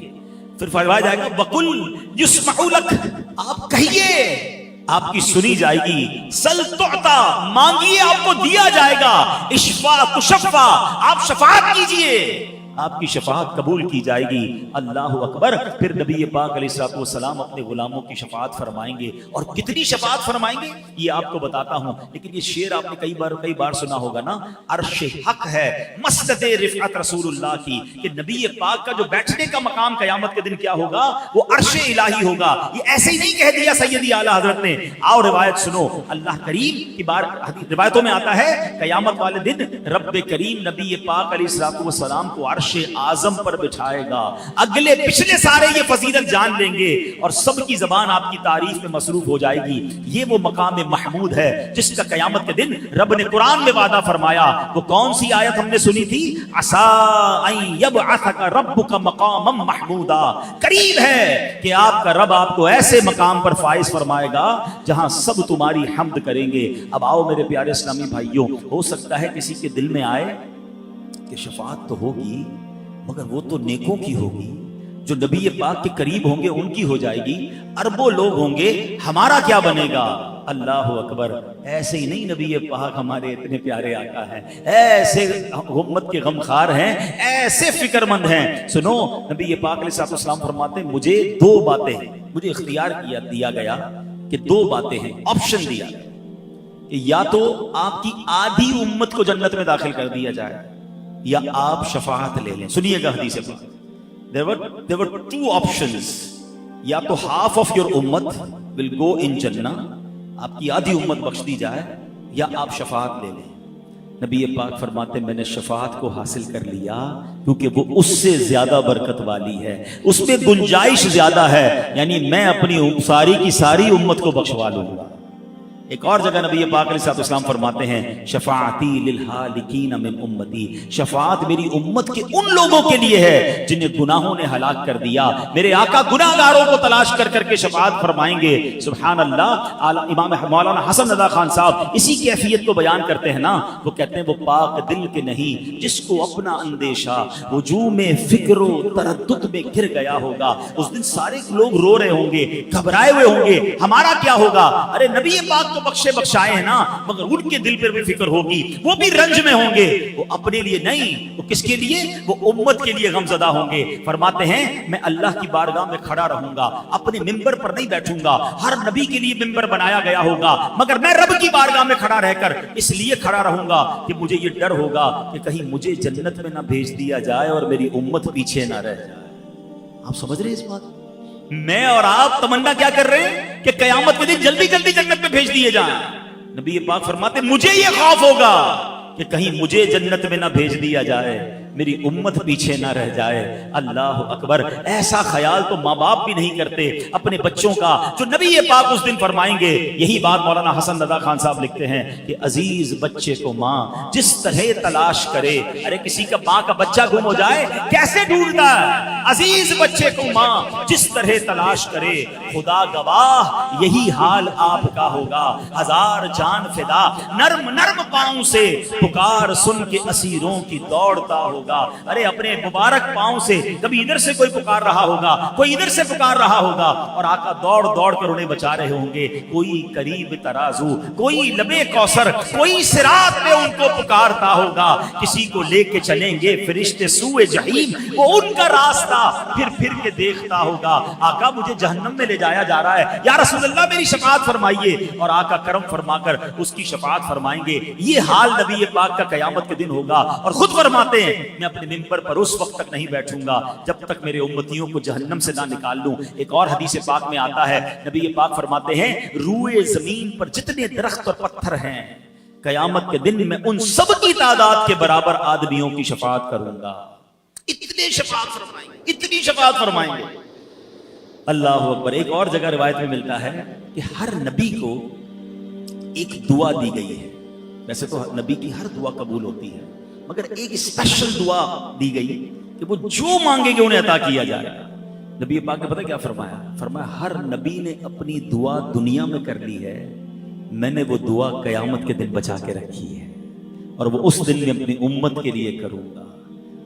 پھر فرمایا جائے گا, وقل یسمع لک, آپ کہیے آپ کی سنی جائے گی. سل تعطا, مانگیے آپ کو دیا جائے گا. اشفا تشفا, آپ شفاعت کیجئے, آپ کی شفاعت قبول کی جائے گی. اللہ اکبر. پھر نبی پاک علیہ الصلوۃ والسلام اپنے غلاموں کی شفاعت فرمائیں گے, اور کتنی شفاعت فرمائیں گے یہ آپ کو بتاتا ہوں. لیکن یہ شعر آپ نے کئی بار سنا ہوگا نا, عرش حق ہے مسند رفعت رسول اللہ کی, کہ نبی پاک کا جو بیٹھنے کا مقام قیامت کے دن کیا ہوگا, وہ عرش الہی ہوگا. یہ ایسے ہی نہیں کہہ دیا سیدی اعلیٰ حضرت نے. آؤ روایت سنو. اللہ کریم کی بار روایتوں میں آتا ہے, قیامت والے دن رب کریم نبی پاک علیہ الصلوۃ والسلام کو عرش اعظم پر بٹھائے گا. اگلے پچھلے سارے یہ فضیلت جان لیں گے, اور سب کی زبان آپ کی تعریف میں مصروف ہو جائے گی. یہ وہ مقام محمود ہے جس کا قیامت کے دن رب نے قرآن میں وعدہ فرمایا. وہ کون سی آیت ہم نے سنی تھی؟ عسیٰ ان یبعثک ربک مقاما محمودا, قریب ہے کہ آپ کا رب آپ کو ایسے مقام پر فائز فرمائے گا جہاں سب تمہاری حمد کریں گے. اب آؤ میرے پیارے اسلامی بھائیوں, ہو سکتا ہے کسی کے دل میں آئے کہ شفاعت تو ہوگی, مگر وہ تو نیکوں کی ہوگی, جو نبی پاک کے قریب ہوں گے ان کی ہو جائے گی. اربوں لوگ ہوں گے, ہمارا کیا بنے گا؟ اللہ اکبر. ایسے ہی نہیں, نبی پاک ہمارے اتنے پیارے آقا ہیں, ایسے امت کے غمخوار ہیں, ایسے فکر مند ہیں. سنو, نبی پاک علیہ الصلوۃ والسلام فرماتے ہیں, مجھے دو باتیں, مجھے اختیار دیا گیا کہ دو باتیں ہیں, آپشن دیا کہ یا تو آپ کی آدھی امت کو جنت میں داخل کر دیا جائے, یا آپ شفاعت لے لیں. سنیے گا حدیث پاک, there were two options. یا تو half of your ummah will go in Jannah, آپ کی آدھی امت بخش دی جائے, یا آپ شفاعت لے لیں. نبی پاک فرماتے میں نے شفاعت کو حاصل کر لیا, کیونکہ وہ اس سے زیادہ برکت والی ہے, اس میں گنجائش زیادہ ہے. یعنی میں اپنی ساری کی ساری امت کو بخشوا لوں گا. ایک اور جگہ نبی پاک علیہ الصلوۃ والسلام فرماتے ہیں, شفاعتی للہالکین من امتی, شفاعت میری امت کے ان لوگوں کے لیے ہے جنہیں گناہوں نے ہلاک کر دیا. میرے آقا گناہگاروں کو تلاش کر کر کے شفاعت فرمائیں گے. سبحان اللہ. امام مولانا حسن رضا خان صاحب اسی کیفیت کو بیان کرتے ہیں نا. وہ کہتے ہیں, وہ پاک دل کے نہیں جس کو اپنا اندیشہ ہجوم فکر و تردد میں گر گیا ہوگا. اس دن سارے لوگ رو رہے ہوں گے, گھبرائے ہوئے ہوں گے, ہمارا کیا ہوگا؟ ارے نبی پاک تو بخشائے ہیں نا, مگر ان کے دل پر بھی فکر ہوگی, وہ بھی رنج میں ہوں گے. وہ اپنے لیے نہیں, وہ کس کے لیے؟ وہ امت کے لیے غمزدہ ہوں گے. فرماتے ہیں, میں اللہ کی بارگاہ میں کھڑا رہوں گا, اپنے ممبر پر نہیں بیٹھوں گا. ہر نبی کے لیے ممبر بنایا گیا ہوگا, مگر میں رب کی بارگاہ میں کھڑا رہ کر اس لیے کھڑا رہوں گا کہ مجھے یہ ڈر ہوگا کہ کہیں مجھے جنت میں نہ بھیج دیا جائے اور میری امت پیچھے نہ رہ جائے. آپ سمجھ رہے ہیں اس بات؟ میں اور آپ تمنا کیا کر رہے ہیں کہ قیامت کے دن جلدی جلدی جنت میں بھیج دیے جائیں. نبی پاک فرماتے مجھے یہ خوف ہوگا کہ کہیں مجھے جنت میں نہ بھیج دیا جائے میری امت پیچھے نہ رہ جائے. اللہ اکبر. ایسا خیال تو ماں باپ بھی نہیں کرتے اپنے بچوں کا جو نبی پاک اس دن فرمائیں گے. یہی بات مولانا حسن رضا خان صاحب لکھتے ہیں کہ عزیز بچے کو ماں جس طرح تلاش کرے. ارے کسی کا ماں کا بچہ گم ہو جائے کیسے ڈھونڈتا ہے؟ عزیز بچے کو ماں جس طرح تلاش کرے. خدا گواہ یہی حال آپ کا ہوگا. ہزار جان فدا نرم نرم پاؤں سے پکار سن کے اسیروں کی دوڑتا ہوگا. ارے اپنے مبارک پاؤں سے کبھی ادھر سے کوئی پکار رہا ہوگا, کوئی ادھر سے پکار رہا ہوگا, اور آقا دوڑ دوڑ کر انہیں بچا رہے ہوں گے. کوئی قریب ترازو, کوئی لبے کوثر, کوئی صراط پہ ان کو پکارتا ہوگا. کسی کو لے کے چلیں گے فرشتے سوئے جہنم, وہ ان کا راستہ پھر کے دیکھتا ہوگا. آقا مجھے جہنم میں لے جایا جا رہا ہے, یا رسول اللہ میری شفاعت فرمائیے. اور آقا کرم فرما کر اس کی شفاعت فرمائیں گے. یہ حال نبی پاک کا قیامت کے دن ہوگا. اور خود فرماتے ہیں میں اپنے ممبر پر اس وقت تک نہیں بیٹھوں گا جب تک میرے امتیوں کو جہنم سے نہ نکال لوں. ایک اور حدیث پاک میں آتا ہے نبی پاک فرماتے ہیں روئے زمین پر جتنے درخت اور پتھر ہیں قیامت کے دن میں ان سب کی تعداد کے برابر آدمیوں کی شفاعت کروں گا. اتنی شفاعت فرمائیں گے, اتنی شفاعت فرمائیں گے. اللہ اکبر. ایک اور جگہ روایت میں ملتا ہے کہ ہر نبی کو ایک دعا دی گئی ہے. ویسے تو نبی کی ہر دعا قبول ہوتی ہے, مگر ایک اسپیشل دعا دی گئی کہ وہ جو مانگیں گے انہیں عطا کیا جائے گا. نبی پاک نے پتہ کیا فرمایا؟ فرمایا ہر نبی نے اپنی دعا دنیا میں کر لی ہے, میں نے وہ دعا قیامت کے دن بچا کے رکھی ہے, اور وہ اس دن میں اپنی امت کے لیے کروں گا.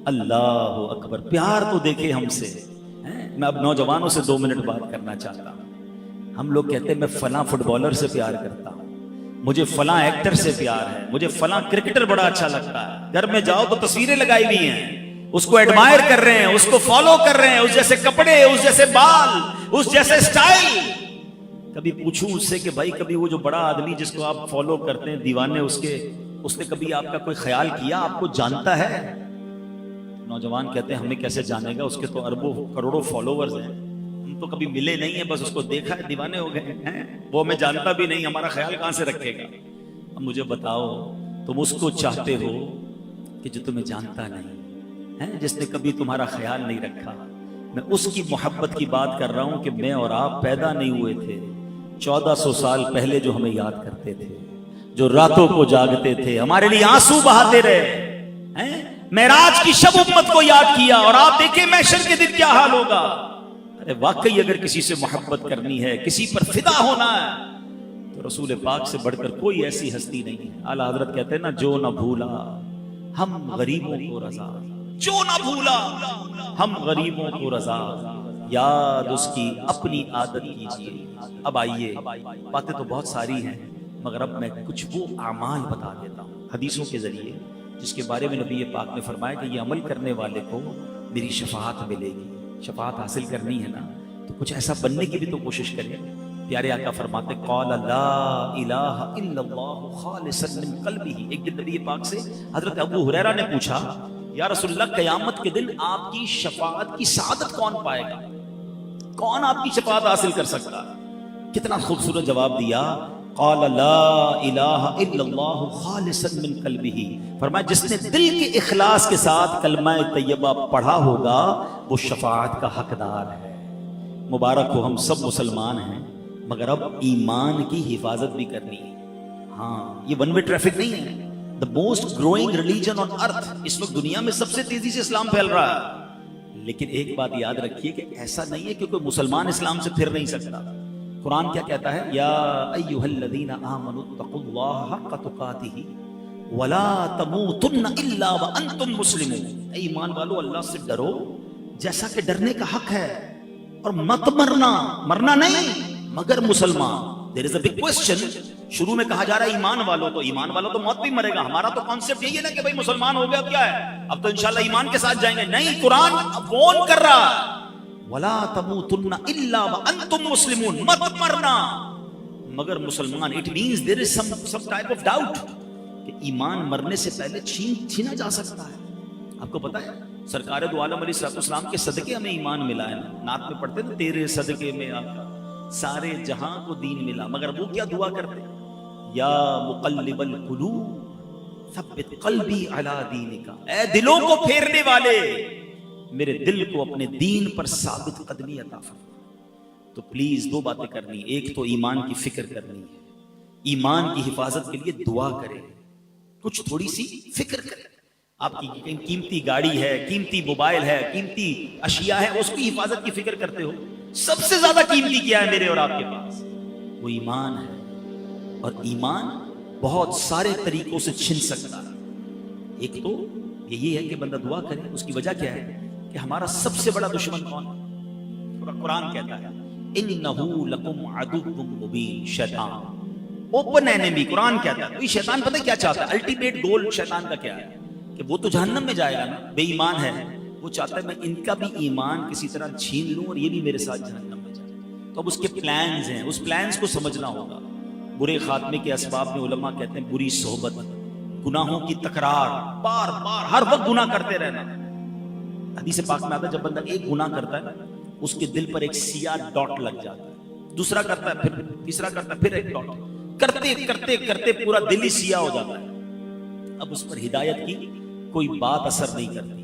اللہ اکبر. پیار تو دیکھے ہم سے. میں اب نوجوانوں سے 2 منٹ بات کرنا چاہتا ہوں. ہم لوگ کہتے ہیں میں فلاں فٹ بالر سے پیار کرتا ہوں, مجھے فلاں ایکٹر سے پیار ہے, مجھے فلاں کرکٹر بڑا اچھا لگتا ہے. گھر میں جاؤ تو تصویریں لگائی ہوئی ہیں, اس کو ایڈمائر کر رہے ہیں, اس کو فالو کر رہے ہیں, اس جیسے کپڑے, اس جیسے بال, اس جیسے سٹائل. کبھی پوچھوں اس سے کہ بھائی کبھی وہ جو بڑا آدمی جس کو آپ فالو کرتے ہیں دیوانے اس نے کبھی آپ کا کوئی خیال کیا, آپ کو جانتا ہے؟ نوجوان کہتے ہیں ہمیں کیسے جانے گا, اس کے تو اربوں کروڑوں فالوورز ہیں, ہم تو کبھی ملے نہیں ہیں, بس اس کو دیکھا ہے دیوانے ہو گئے ہیں, وہ ہمیں جانتا بھی نہیں, ہمارا خیال کہاں سے رکھے گا. اب مجھے بتاؤ تم اس کو چاہتے ہو کہ جو تمہیں جانتا نہیں ہے, جس نے کبھی تمہارا خیال نہیں رکھا. میں اس کی محبت کی بات کر رہا ہوں کہ میں اور آپ پیدا نہیں ہوئے تھے 1400 سال پہلے, جو ہمیں یاد کرتے تھے, جو راتوں کو جاگتے تھے, ہمارے لیے آنسو بہاتے رہے, معراج کی شب امت کو یاد کیا, اور آپ دیکھیں محشر کے دن کیا حال ہوگا. ارے واقعی اگر کسی سے محبت کرنی ہے, کسی پر فدا ہونا ہے, تو رسول پاک سے بڑھ کر کوئی ایسی ہستی نہیں ہے. اعلیٰ حضرت کہتے ہیں نا, جو نہ بھولا ہم غریبوں کو رضا, جو نہ بھولا ہم غریبوں کو رضا, یاد اس کی اپنی عادت کیجیے. اب آئیے, باتیں تو بہت ساری ہیں, مگر اب میں کچھ وہ اعمال بتا دیتا ہوں حدیثوں کے ذریعے جس کے بارے میں نبی پاک نے فرمایا کہ یہ عمل کرنے والے کو میری شفاعت ملے گی. شفاعت حاصل کرنی ہے نا, تو کچھ ایسا بننے کی بھی تو کوشش کریں. پیارے آقا فرماتے قال لا الہ الا اللہ خالصا من قلبہ. ایک دن نبی پاک سے حضرت ابو ہریرہ نے پوچھا یا رسول اللہ قیامت کے دن آپ کی شفاعت کی سعادت کون پائے گا, کون آپ کی شفاعت حاصل کر سکتا ہے؟ کتنا خوبصورت جواب دیا, قال لا الہ الا اللہ خالصا من قلبہ. فرمایا جس نے دل کے اخلاص کے ساتھ کلمہ طیبہ پڑھا ہوگا وہ شفاعت کا حقدار ہے. مبارک ہو, ہم سب مسلمان ہیں, مگر اب ایمان کی حفاظت بھی کرنی ہے. ہاں, یہ ون وے ٹریفک نہیں ہے. the most growing religion on earth, اس وقت دنیا میں سب سے تیزی سے اسلام پھیل رہا ہے. لیکن ایک بات یاد رکھیے کہ ایسا نہیں ہے کہ کوئی مسلمان اسلام سے پھر نہیں سکتا. قرآن کیا کہتا ہے, یا ایھا الذین آمنوا اتقوا اللہ حق تقاتہ ولا تموتن الا وانتم مسلمون. اے ایمان والو اللہ سے ڈرو جیسا کہ ڈرنے کا حق ہے, اور مت مرنا نہیں مگر مسلمان. There is a big question. شروع میں کہا جا رہا ہے ایمان والو, تو ایمان والو تو موت بھی مرے گا. ہمارا تو کانسیپٹ یہی ہے نا کہ بھائی مسلمان ہو گیا کیا ہے, اب تو انشاءاللہ ایمان کے ساتھ جائیں گے. نہیں, قرآن وارن کر رہا ہے وَلَا تَمُوتُنَّ إِلَّا وَأَنْتُمْ مُسْلِمُونَ, مت مرنا مگر مسلمان. It means there is some type of doubt کہ ایمان مرنے سے پہلے چھینا جا سکتا ہے. آپ کو پتا ہے سرکار دو عالم علیہ السلام کے صدقے ہمیں ایمان ملا ہے نا. نعت میں پڑھتے ہیں تیرے صدقے میں آقا سارے جہاں کو دین ملا. مگر وہ کیا دعا کرتے, یا مقلب القلوب ثبت قلبی علی دینک، اے دلوں کو پھیرنے والے میرے دل کو اپنے دین پر ثابت قدمی عطا فرما۔ تو پلیز دو باتیں کرنی، ایک تو ایمان کی فکر کرنی ہے، ایمان کی حفاظت کے لیے دعا کریں، کچھ تھوڑی سی فکر کریں۔ آپ کی قیمتی گاڑی ہے، قیمتی موبائل ہے، قیمتی اشیاء ہے، اس کی حفاظت کی فکر کرتے ہو؟ سب سے زیادہ قیمتی کیا ہے میرے اور آپ کے پاس؟ وہ ایمان ہے، اور ایمان بہت سارے طریقوں سے چھن سکتا ہے۔ ایک تو یہی ہے کہ بندہ دعا کرے، اس کی وجہ کیا ہے کہ ہمارا سب سے بڑا دشمن کون ہے؟ قرآن کہتا ہے انہو لکم عدو مبین، شیطان اوپن اینیمی۔ قرآن کہتا ہے شیطان پتہ کیا چاہتا ہے؟ الٹیمیٹ گول شیطان کا کیا ہے کہ وہ تو جہنم میں جائے گا نا، بے ایمان ہے، وہ چاہتا ہے میں ان کا بھی ایمان کسی طرح چھین لوں اور یہ بھی میرے ساتھ جہنم میں جائے۔ تو اب اس کے پلانز ہیں، اس پلانز کو سمجھنا ہوگا۔ برے خاتمے کے اسباب میں علماء کہتے ہیں بری صحبت، گناہوں کی تکرار، بار بار ہر وقت گناہ کرتے رہنا۔ حدیث پاک میں آتا ہے جب بندہ ایک گناہ کرتا ہے اس کے دل پر ایک سیاہ ڈاٹ لگ جاتا ہے، دوسرا کرتا ہے، پھر تیسرا کرتا ہے، پھر ایک ڈاٹ، کرتے کرتے کرتے پورا دل ہی سیاہ ہو جاتا ہے۔ اب اس پر ہدایت کی کوئی بات اثر نہیں کرتی۔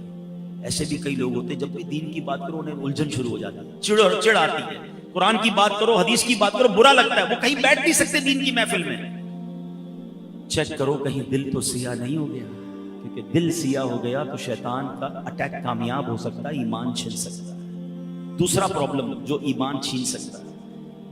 ایسے بھی کئی لوگ ہوتے ہیں جب بھی دین کی بات کرو انہیں الجھن شروع ہو جاتی ہے، چڑ آتی ہے، قرآن کی بات کرو، حدیث کی بات کرو، برا لگتا ہے، وہ کہیں بیٹھ نہیں سکتے دین کی محفل میں۔ چیک کرو کہیں دل تو سیاہ نہیں ہو گیا، کیونکہ دل سیاہ ہو گیا تو شیطان کا اٹیک کامیاب ہو سکتا ہے، ایمان چھین سکتا ہے۔ دوسرا پرابلم جو ایمان چھین سکتا ہے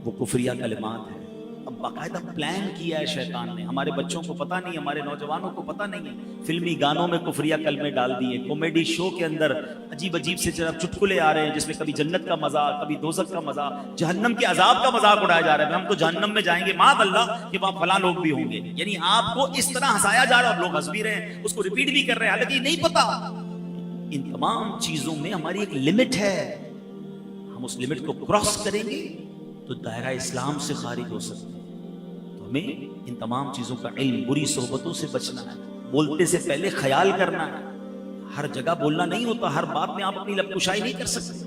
وہ کفریہ کلمات ہے۔ اب باقاعدہ پلان کیا ہے شیطان نے، ہمارے بچوں کو پتہ نہیں، ہمارے نوجوانوں کو پتہ نہیں ہے، فلمی گانوں میں کفریہ کلمے ڈال دیے، کامیڈی شو کے اندر عجیب عجیب سے جناب چٹکلے آ رہے ہیں جس میں کبھی جنت کا مذاق، کبھی دوزخ کا مذاق، جہنم کے عذاب کا مذاق اڑایا جا رہا ہے، ہم تو جہنم میں جائیں گے معاذ اللہ کہ وہاں فلاں لوگ بھی ہوں گے۔ یعنی آپ کو اس طرح ہنسایا جا رہا ہے، لوگ ہنس بھی رہے ہیں، اس کو ریپیٹ بھی کر رہے ہیں، حالانکہ یہ نہیں پتا۔ ان تمام چیزوں میں ہماری ایک لمٹ ہے، ہم اس لمٹ کو کراس کریں گے تو دائرہ اسلام سے خارج ہو سکتے ہیں۔ تو ہمیں ان تمام چیزوں کا علم، بری صحبتوں سے بچنا ہے، بولتے سے پہلے خیال کرنا ہے، ہر جگہ بولنا نہیں ہوتا، ہر بات میں آپ اپنی لب کشائی نہیں کر سکتے۔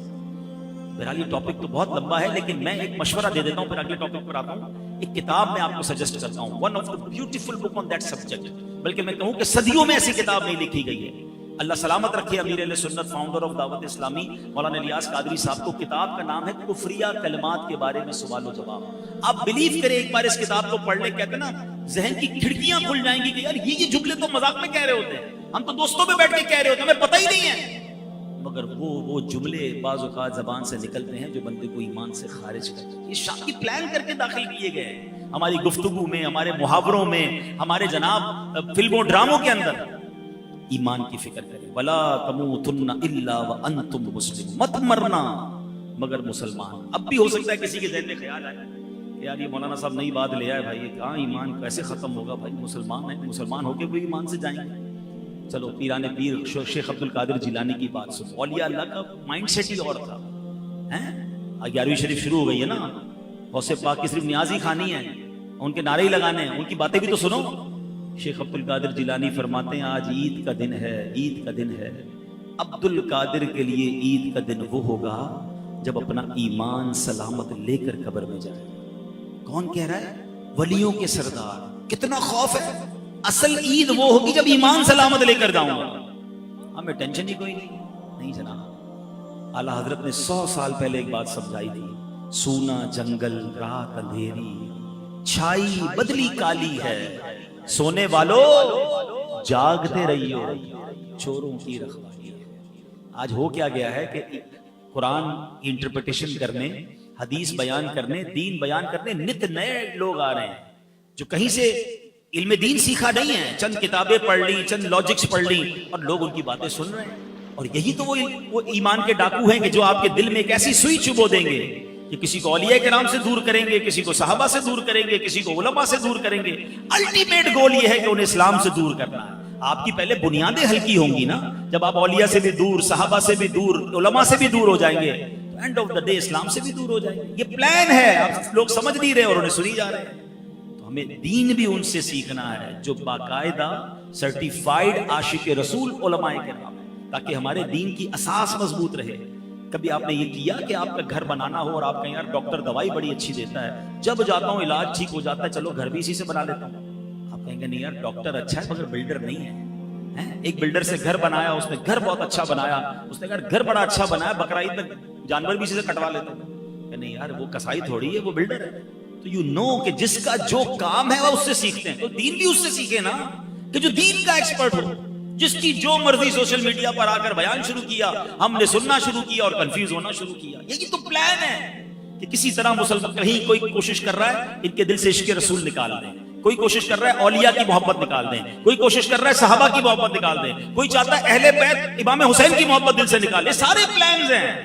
بہرحال یہ ٹاپک تو بہت لمبا ہے، لیکن میں ایک مشورہ دے دیتا ہوں، پھر اگلے ٹاپک پر آتا ہوں۔ ایک کتاب میں آپ کو سجیسٹ کرتا ہوں، one of the beautiful book on that subject, بلکہ میں کہوں کہ صدیوں میں ایسی کتاب نہیں لکھی گئی ہے۔ اللہ سلامت رکھے امیر اہل سنت، فاؤنڈر آف دعوت اسلامی مولانا الیاس قادری صاحب کو، کتاب کا نام ہے کفریہ کلمات کے بارے میں سوال و جواب۔ آپ بلیو کریں، ایک بار اس کتاب کو پڑھ لیں، کہتے ہیں نا ذہن کی کھڑکیاں کھل جائیں گی کہ یار یہ جملے تو مذاق میں کہہ رہے ہوتے ہیں، ہم تو دوستوں میں بیٹھ کے کہہ رہے ہوتے ہیں، ہمیں پتہ ہی نہیں ہے، مگر وہ جملے بعض اوقات زبان سے نکلتے ہیں جو بندے کو ایمان سے خارج کرتے ہیں۔ یہ شاکی پلان کر کے داخل کیے گئے ہیں ہماری گفتگو میں، ہمارے محاوروں میں، ہمارے جناب فلموں ڈراموں کے اندر۔ ایمان کی فکر کریں، ولا تموتن الا وانتم مسلمون، مت مرنا مگر مسلمان۔ اب بھی ہو سکتا ہے کسی کے ذہن میں خیال آئے کہ یار یہ مولانا صاحب نئی بات لے آئے، بھائی یہ کہاں ایمان کیسے ختم ہوگا، بھائی مسلمان ہیں، مسلمان ہو کے بھی ایمان سے جائیں گے۔ چلو پیران پیر شیخ عبد القادر جیلانی کی بات سنو، اولیاء اللہ کا مائنڈ سیٹ ہی اور تھا۔ 11ویں شریف شروع ہو گئی ہے نا، غوث پاک کی صرف نیازی خانی ہے، ان کے نعرے ہی لگانے ہیں، ان کی باتیں بھی تو سنو۔ شیخ عبد القادر جیلانی فرماتے ہیں آج عید کا دن ہے، عید کا دن ہے، عبد القادر کے لیے عید کا دن وہ ہوگا جب اپنا ایمان سلامت لے کر قبر میں جائے۔ کون کہہ رہا ہے؟ ولیوں کے سردار۔ کتنا خوف ہے، اصل عید وہ ہوگی جب ایمان سلامت لے کر جاؤں گا۔ ہمیں ٹینشن ہی کوئی نہیں جناب۔ اعلیٰ حضرت نے 100 سال پہلے ایک بات سمجھائی تھی، سونا جنگل رات اندھیری، چھائی بدلی کالی ہے، سونے والو جاگتے رہیو، چوروں کی رکھوالی ہے۔ آج ہو کیا گیا ہے کہ قرآن کی انٹرپریٹیشن کرنے، حدیث بیان کرنے، دین بیان کرنے نت نئے لوگ آ رہے ہیں جو کہیں سے علم دین سیکھا نہیں ہے، چند کتابیں پڑھ لی، چند لاجکس پڑھ لی، اور لوگ ان کی باتیں سن رہے ہیں۔ اور یہی تو وہ ایمان کے ڈاکو ہیں کہ جو آپ کے دل میں ایک ایسی سوئی چبو دیں گے کہ کسی کو اولیاء کرام سے دور کریں گے، کسی کو صحابہ سے دور کریں گے، کسی کو علماء سے دور کریں گے۔ الٹیمیٹ گول یہ ہے کہ انہیں اسلام سے دور کرنا ہے۔ آپ کی پہلے بنیادیں ہلکی ہوں گی نا، جب آپ اولیاء سے بھی دور، صحابہ سے بھی دور، علماء سے بھی دور ہو جائیں گے تو اینڈ آف دا ڈے اسلام سے بھی دور ہو جائیں گے۔ یہ پلان ہے، آپ لوگ سمجھ نہیں رہے اور انہیں سنی جا رہے ہیں۔ تو ہمیں دین بھی ان سے سیکھنا ہے جو باقاعدہ سرٹیفائیڈ عاشق رسول علماء کرام ہیں، تاکہ ہمارے دین کی اساس مضبوط رہے۔ کبھی آپ نے یہ کیا کہ آپ کا گھر بنانا ہو اور آپ کہیں یار ڈاکٹر دوائی بڑی اچھی دیتا ہے، جب جاتا ہوں علاج ٹھیک ہو جاتا ہے، چلو گھر بھی اسی سے بنا لیتا ہوں۔ آپ کہیں گے نہیں یار ڈاکٹر اچھا ہے مگر بلڈر نہیں ہے. ایک بلڈر سے گھر بنایا, اس نے گھر بہت اچھا بنایا, اس نے گھر بڑا اچھا بنایا, بقرعید میں جانور بھی اسی سے کٹوا لیتے ہیں. کہ نہیں یار وہ کسائی تھوڑی ہے, وہ بلڈر ہے. تو یو نو کہ جس کا جو کام ہے وہ اس سے سیکھتے ہیں, تو دین بھی اس سے سیکھے نا, کہ جو دین کا ایکسپرٹ ہو. جس کی جو مرضی سوشل میڈیا پر آ کر بیان شروع کیا, ہم نے سننا شروع کیا اور کنفیوز ہونا شروع کیا. یہی تو پلان ہے کہ کسی طرح مسلمان, کہیں کوئی کوشش کر رہا ہے ان کے دل سے عشق رسول نکال دیں, کوئی کوشش کر رہا ہے اولیاء کی محبت نکال دیں, کوئی کوشش کر رہا ہے صحابہ کی محبت نکال دیں, کوئی چاہتا ہے اہل بیت امام حسین کی محبت دل سے نکالے. سارے پلانز ہیں.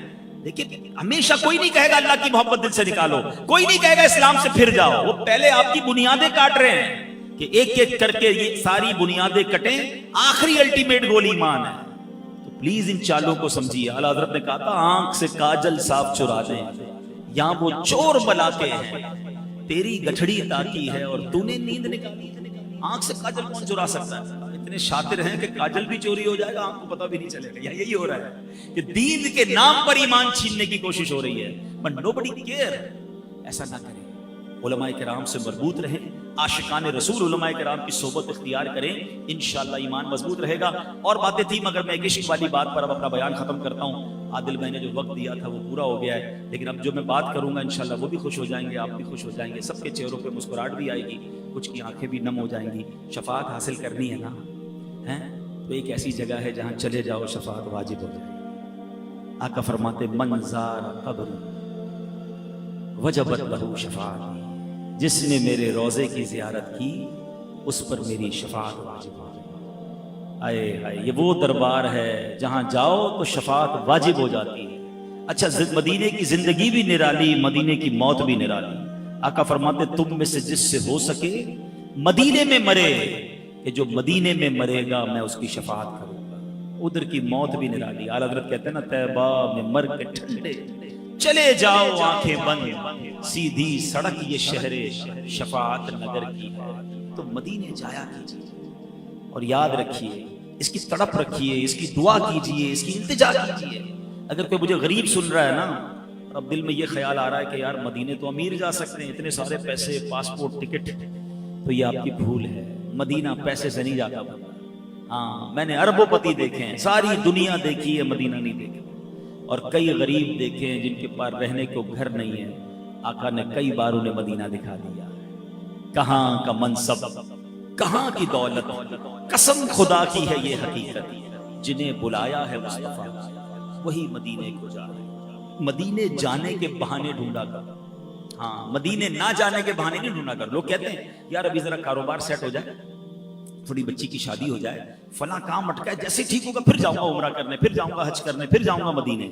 لیکن ہمیشہ کوئی نہیں کہے گا اللہ کی محبت دل سے نکالو, کوئی نہیں کہے گا اسلام سے پھر جاؤ. وہ پہلے آپ کی بنیادیں کاٹ رہے ہیں کہ ایک ایک کر کے یہ ساری بنیادیں کٹیں, آخری الٹیمیٹ گول ایمان ہے. تو پلیز ان چالوں کو سمجھیے. اعلیٰ حضرت نے کہا تھا آنکھ سے کاجل صاف چرا دیں, یہاں وہ چور بلاتے ہیں, تیری گٹھڑی تاکی ہے اور تو نے نیند نکالی. آنکھ سے کاجل کون چرا سکتا ہے؟ اتنے شاطر ہیں کہ کاجل بھی چوری ہو جائے گا, آنکھ کو پتہ بھی نہیں چلے گا. یہی ہو رہا ہے کہ دین کے نام پر ایمان چھیننے کی کوشش ہو رہی ہے, but nobody care. ایسا نہ کریں. علماء کرام سے مربوط رہیں, عاشقان رسول علماء کرام کی صحبت اختیار کریں, انشاءاللہ ایمان مضبوط رہے گا. اور باتیں تھیں مگر میں ایک عشق والی بات پر اب اپنا بیان ختم کرتا ہوں. عادل بھائی نے جو وقت دیا تھا وہ پورا ہو گیا ہے, لیکن اب جو میں بات کروں گا انشاءاللہ وہ بھی خوش ہو جائیں گے, آپ بھی خوش ہو جائیں گے, سب کے چہروں پہ مسکراہٹ بھی آئے گی, کچھ کی آنکھیں بھی نم ہو جائیں گی. شفاعت حاصل کرنی ہے نا, تو ایک ایسی جگہ ہے جہاں چلے جاؤ شفاعت واجب ہو جائے. آقا فرماتے من زار قبر وجبت لہ شفاعت, جس نے میرے روزے کی زیارت کی اس پر میری شفاعت واجب ہو. آئے ہائے, یہ وہ دربار ہے جہاں جاؤ تو شفاعت واجب ہو جاتی ہے. اچھا مدینے کی زندگی بھی نرالی, مدینے کی موت بھی نرالی. آقا فرماتے تم میں سے جس سے ہو سکے مدینے میں مرے, کہ جو مدینے میں مرے گا میں اس کی شفاعت کروں گا. ادھر کی موت بھی نرالی. اعلیٰ حضرت کہتے ہیں نا طیبہ میں مر کے ٹھنڈے چلے جاؤ آنکھیں بند, سیدھی سڑک یہ شہر شفاعت نگر کی ہے. تو مدینے جایا کیجیے اور یاد رکھیے, اس کی تڑپ رکھیے, اس کی دعا کیجیے, اس کی التجا کیجیے. اگر کوئی مجھے غریب سن رہا ہے نا, اب دل میں یہ خیال آ رہا ہے کہ یار مدینے تو امیر جا سکتے ہیں, اتنے سارے پیسے, پاسپورٹ, ٹکٹ, تو یہ آپ کی بھول ہے. مدینہ پیسے سے نہیں جاتا بندہ. ہاں میں نے اربوں پتی دیکھے ہیں, ساری دنیا دیکھی ہے, مدینہ نہیں دیکھا. اور کئی غریب دیکھے ہیں جن کے پاس رہنے کو گھر نہیں ہے, آقا نے کئی بار انہیں مدینہ دکھا دیا. کہاں کا منصب, کہاں کی دولت, قسم خدا کی ہے یہ حقیقت, جنہیں بلایا ہے مصطفیٰ وہی مدینے کو جا رہے. مدینے جانے کے بہانے ڈھونڈا کر, ہاں مدینے نہ جانے کے بہانے نہیں ڈھونڈا کر. لوگ کہتے ہیں یار ابھی ذرا کاروبار سیٹ ہو جائے, تھوڑی بچی کی شادی ہو جائے, فلاں کام اٹکا ہے, جیسے ٹھیک ہوگا پھر جاؤں گا عمرہ کرنے, پھر جاؤں گا حج کرنے, پھر جاؤں گا مدینے.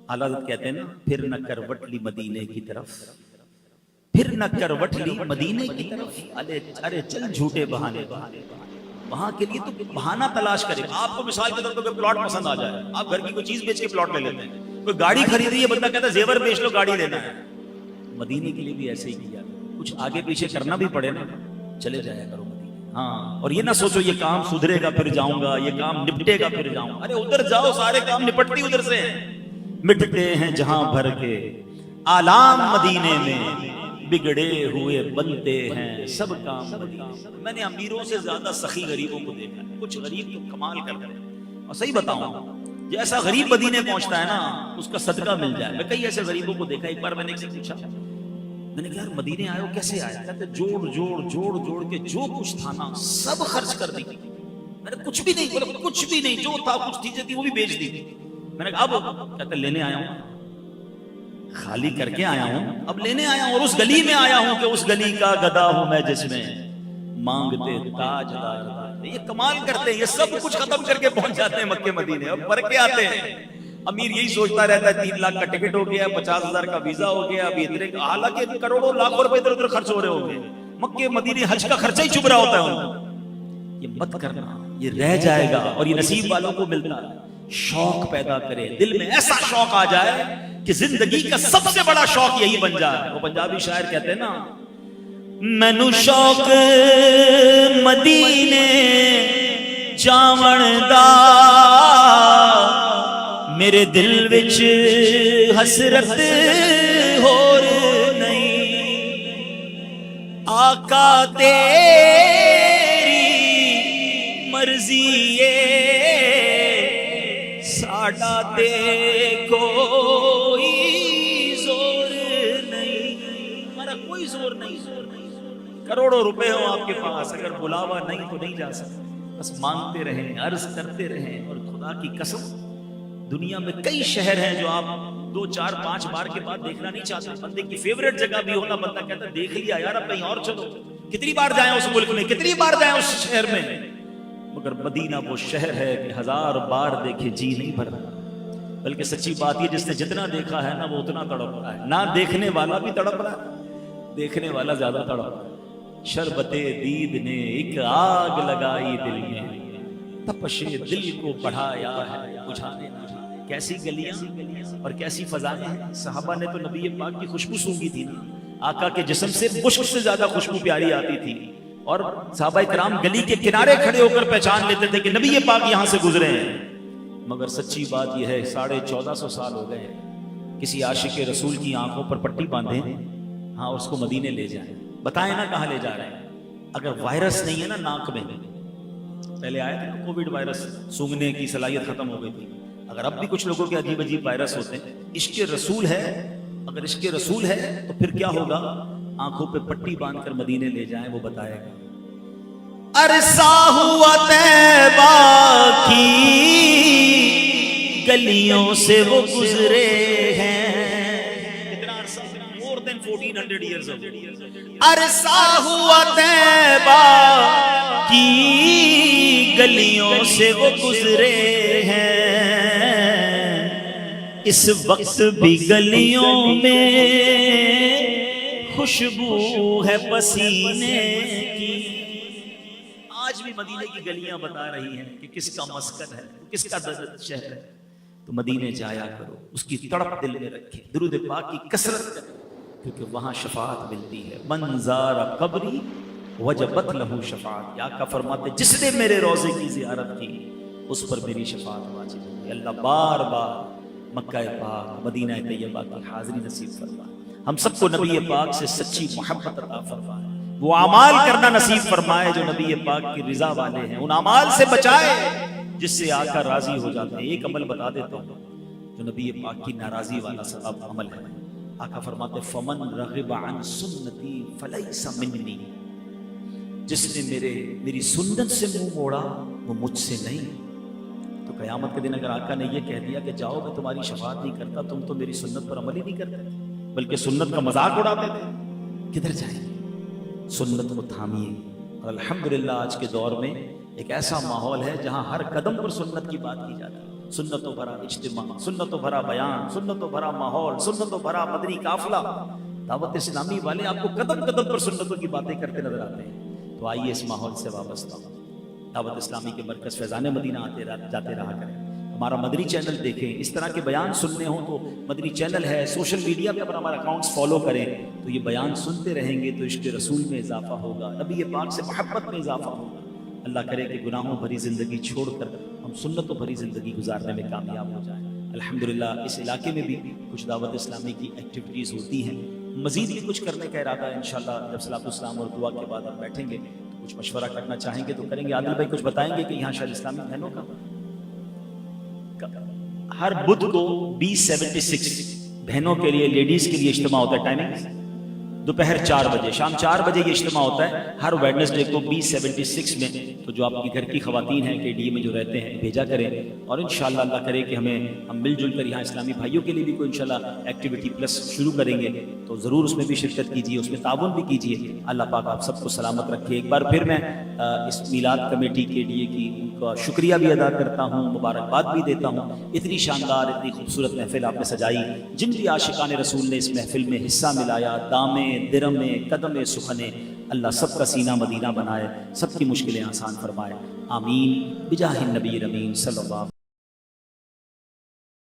اعلیٰ حضرت کہتے ہیں نا پھر نہ کروٹ لی مدینے کی طرف, پھر نہ کروٹ لی مدینے کی طرف. ارے چل جھوٹے بہانے, وہاں کے لیے تو بہانہ تلاش کرے. آپ کو مثال کے طور پر کوئی پلاٹ پسند آ جائے, آپ گھر کی کوئی چیز بیچ کے پلاٹ لے لیتے ہیں. کوئی گاڑی خریدی ہے, بندہ کہتا ہے زیور بیچ لو گاڑی لینا ہے. مدینے کے لیے بھی ایسے ہی کیا, کچھ آگے پیچھے کرنا بھی پڑے نا, چلے جایا کرو مدینے. ہاں, اور یہ نہ سوچو یہ کام سدھرے گا پھر جاؤں گا, یہ کام نپٹے گا پھر جاؤں گا. ارے ادھر جاؤ, سارے کام نپٹتی ادھر سے ہیں. مٹتے ہیں جہاں بھر کے آلام مدینے میں, بگڑے ہوئے بنتے ہیں سب کام مدینے. میں نے امیروں سے زیادہ سخی غریبوں کو دیکھا. کچھ غریب تو کمال کرتے ہیں, اور صحیح بتاؤں جیسا غریب مدینے پہنچتا ہے نا اس کا صدقہ مل جائے. میں کئی ایسے غریبوں کو دیکھا. ایک بار میں نے ایک سے پوچھا, میں نے کہا یار مدینے آئے ہو کیسے آئے؟ کہتے جوڑ کے جو کچھ تھا نا سب خرچ کر دی. میں نے کچھ بھی نہیں بولا, کچھ بھی نہیں, جو تھا کچھ چیزیں تھی وہ بھی بیچ دی. میں نے کہا اب, کہتے لینے آیا ہوں, خالی کر کے آیا ہوں, اب لینے آیا ہوں. اور اس گلی میں آیا ہوں کہ اس گلی کا گدا ہوں میں جس میں مانگتے تاجدار. یہ کمال کرتے ہیں, یہ سب کچھ ختم کر کے پہنچ جاتے ہیں مکے مدینے اور بھر کے آتے ہیں. امیر یہی سوچتا رہتا ہے 3 لاکھ کا ٹکٹ ہو گیا, 50,000 کا ویزا ہو گیا, ابھی اتنے, حالانکہ کروڑوں لاکھوں روپے ادھر ادھر خرچ ہو رہے ہوں گے. مکے مدینے حج کا خرچہ ہی چبھ رہا ہوتا ہے ان کو. یہ مت کرنا, یہ رہ جائے گا. اور یہ نصیب والوں کو ملتا ہے. شوق پیدا کرے دل میں, ایسا شوق آ جائے کہ زندگی کا سب سے بڑا شوق یہی بن جائے. وہ پنجابی شاعر کہتے ہیں نا, مینوں شوق مدینے جاون دا, میرے دل وچ حسرت ہور نہیں, آقا تے کوئی زور نہیں، ہمارا کوئی زور نہیں، کروڑوں روپے ہو آپ کے پاس، اگر بلاوا نہیں تو نہیں جا سکتے، بس مانگتے رہیں، عرض کرتے رہیں. اور خدا کی قسم دنیا میں کئی شہر ہیں جو آپ 2 4 5 بار کے بعد دیکھنا نہیں چاہتے. بندے کی فیوریٹ جگہ بھی ہونا، بندہ کہتا ہے دیکھ لیا یار اب کہیں اور چلو. کتنی بار جائیں اس ملک میں، کتنی بار جائیں اس شہر میں، مگر مدینہ وہ شہر ہے کہ 1000 بار دیکھے جی نہیں بھرتا. بلکہ سچی بات یہ جس نے جتنا دیکھا ہے نا وہ اتنا تڑپ رہا ہے. نہ دیکھنے والا بھی تڑپ رہا ہے، دیکھنے والا زیادہ تڑپ رہا ہے. شربت دید نے ایک آگ لگائی دل میں، تپش دل کو بڑھایا ہے بجھانے. کیسی گلیاں اور کیسی فضائیں ہیں. صحابہ نے تو نبی پاک کی خوشبو سونگھی تھی نا، آقا کے جسم سے مشک سے زیادہ خوشبو پیاری آتی تھی. اور صحابہ کرام گلی کے کنارے کھڑے ہو کر پہچان لیتے تھے کہ نبی پاک یہاں سے گزرے ہیں. مگر سچی بات یہ ہے 1450 سال ہو گئے کسی عاشق رسول کی آنکھوں پر پٹی باندھیں، ہاں اس کو مدینے لے جائیں، بتائیں نا کہاں لے جا رہے ہیں. اگر وائرس نہیں ہے نا ناک میں، پہلے آیا تھا کووڈ وائرس، سونگنے کی صلاحیت ختم ہو گئی تھی. اگر اب بھی کچھ لوگوں کے عجیب عجیب وائرس ہوتے ہیں، عشق رسول ہے، اگر عشق رسول ہے تو پھر کیا ہوگا. آنکھوں پہ پٹی باندھ کر مدینے لے جائیں، وہ بتائے گا. عرصہ ہوا طیبہ کی گلیوں سے وہ گزرے ہیں. کتنا عرصہ؟ more than 1400 years ago. عرصہ ہوا طیبہ کی گلیوں سے وہ گزرے ہیں، اس وقت بھی گلیوں میں خوشبو ہے پسینے کی. آج بھی مدینے کی گلیاں بتا رہی ہیں کہ کس کا مسکن ہے، کس کا شہر ہے. تو مدینے جایا کرو، اس کی تڑپ دل میں رکھے، درود پاک کی کثرت کرے، کیونکہ وہاں شفاعت ملتی ہے. من زار قبری وجبت لہو شفاعت. یا کا فرماتے جس نے میرے روضے کی زیارت کی اس پر میری شفاعت واجب ہوگی. اللہ بار بار مکہ پاک مدینہ طیبہ کی حاضری نصیب فرمائے. ہم سب کو نبی پاک سے سچی محبت عطا فرمائے، وہ اعمال کرنا نصیب فرمائے جو نبی پاک کی رضا والے ہیں، ان اعمال سے بچائے جس سے آقا راضی ہو جاتے ہیں. ایک عمل بتا دیتا ہوں جو نبی پاک کی ناراضی والا سبب عمل ہے. آقا فرماتے فمن رغب عن سنتی فلیس منی. جس نے میری سنت سے منہ موڑا وہ مجھ سے نہیں. تو قیامت کے دن اگر آقا نے یہ کہہ دیا کہ جاؤ میں تمہاری شفاعت نہیں کرتا، تم تو میری سنت پر عمل ہی نہیں کرتے بلکہ سنت کا مذاق اڑاتے تھے، کدھر جائیں گے؟ سنت کو تھامیے. اور الحمدللہ آج کے دور میں ایک ایسا ماحول ہے جہاں ہر قدم پر سنت کی بات کی جاتی ہے. سنتوں بھرا اجتماع، سنتوں بھرا بیان، سنتوں بھرا ماحول، سنتوں بھرا مدنی قافلہ. دعوت اسلامی والے آپ کو قدم قدم پر سنتوں کی باتیں کرتے نظر آتے ہیں. تو آئیے اس ماحول سے وابستہ ہوں، دعوت اسلامی کے مرکز فیضان مدینہ جاتے رہا کریں. ہمارا مدنی چینل دیکھیں، اس طرح کے بیان سننے ہوں تو مدنی چینل ہے، سوشل میڈیا پہ اگر ہمارا اکاؤنٹس فالو کریں تو یہ بیان سنتے رہیں گے تو عشق رسول میں اضافہ ہوگا، نبی پاک سے محبت میں اضافہ ہوگا. اللہ کرے کہ گناہوں بھری زندگی چھوڑ کر ہم سنتوں بھری زندگی گزارنے میں کامیاب ہو جائیں. الحمدللہ اس علاقے میں بھی کچھ دعوت اسلامی کی ایکٹیویٹیز ہوتی ہیں، مزید بھی کچھ کرنے کا ارادہ ہے انشاءاللہ. جب صلاۃ السلام اور دعا کے بعد ہم بیٹھیں گے تو کچھ مشورہ کرنا چاہیں گے تو کریں گے. عادل بھائی کچھ بتائیں گے کہ یہاں شاید اسلامی بہنوں کا ہر بدھ کو B76 بہنوں کے لیے لیڈیز کے لیے اجتماع ہوتا ہے. ٹائمنگ دوپہر 4 بجے، شام 4 بجے یہ اجتماع ہوتا ہے ہر ویڈنسڈے کو B76 میں. تو جو آپ کی گھر کی خواتین ہیں KDA میں جو رہتے ہیں بھیجا کریں، اور انشاءاللہ اللہ کرے کہ ہم مل جل کر یہاں اسلامی بھائیوں کے لیے بھی کوئی انشاءاللہ ایکٹیویٹی پلس شروع کریں گے تو ضرور اس میں بھی شرکت کیجیے، اس میں تعاون بھی کیجیے. اللہ پاک آپ سب کو سلامت رکھے. ایک بار پھر میں اس میلاد کمیٹی KDA کی ان کا شکریہ بھی ادا کرتا ہوں، مبارکباد بھی دیتا ہوں. اتنی شاندار اتنی خوبصورت محفل آپ نے سجائی. جن بھی عاشقان رسول نے اس محفل میں حصہ ملایا، دامے درمے قدم سخنے، اللہ سب کا سینہ مدینہ بنائے، سب کی مشکلیں آسان فرمائے. آمین بجاہ النبی الامین صلی اللہ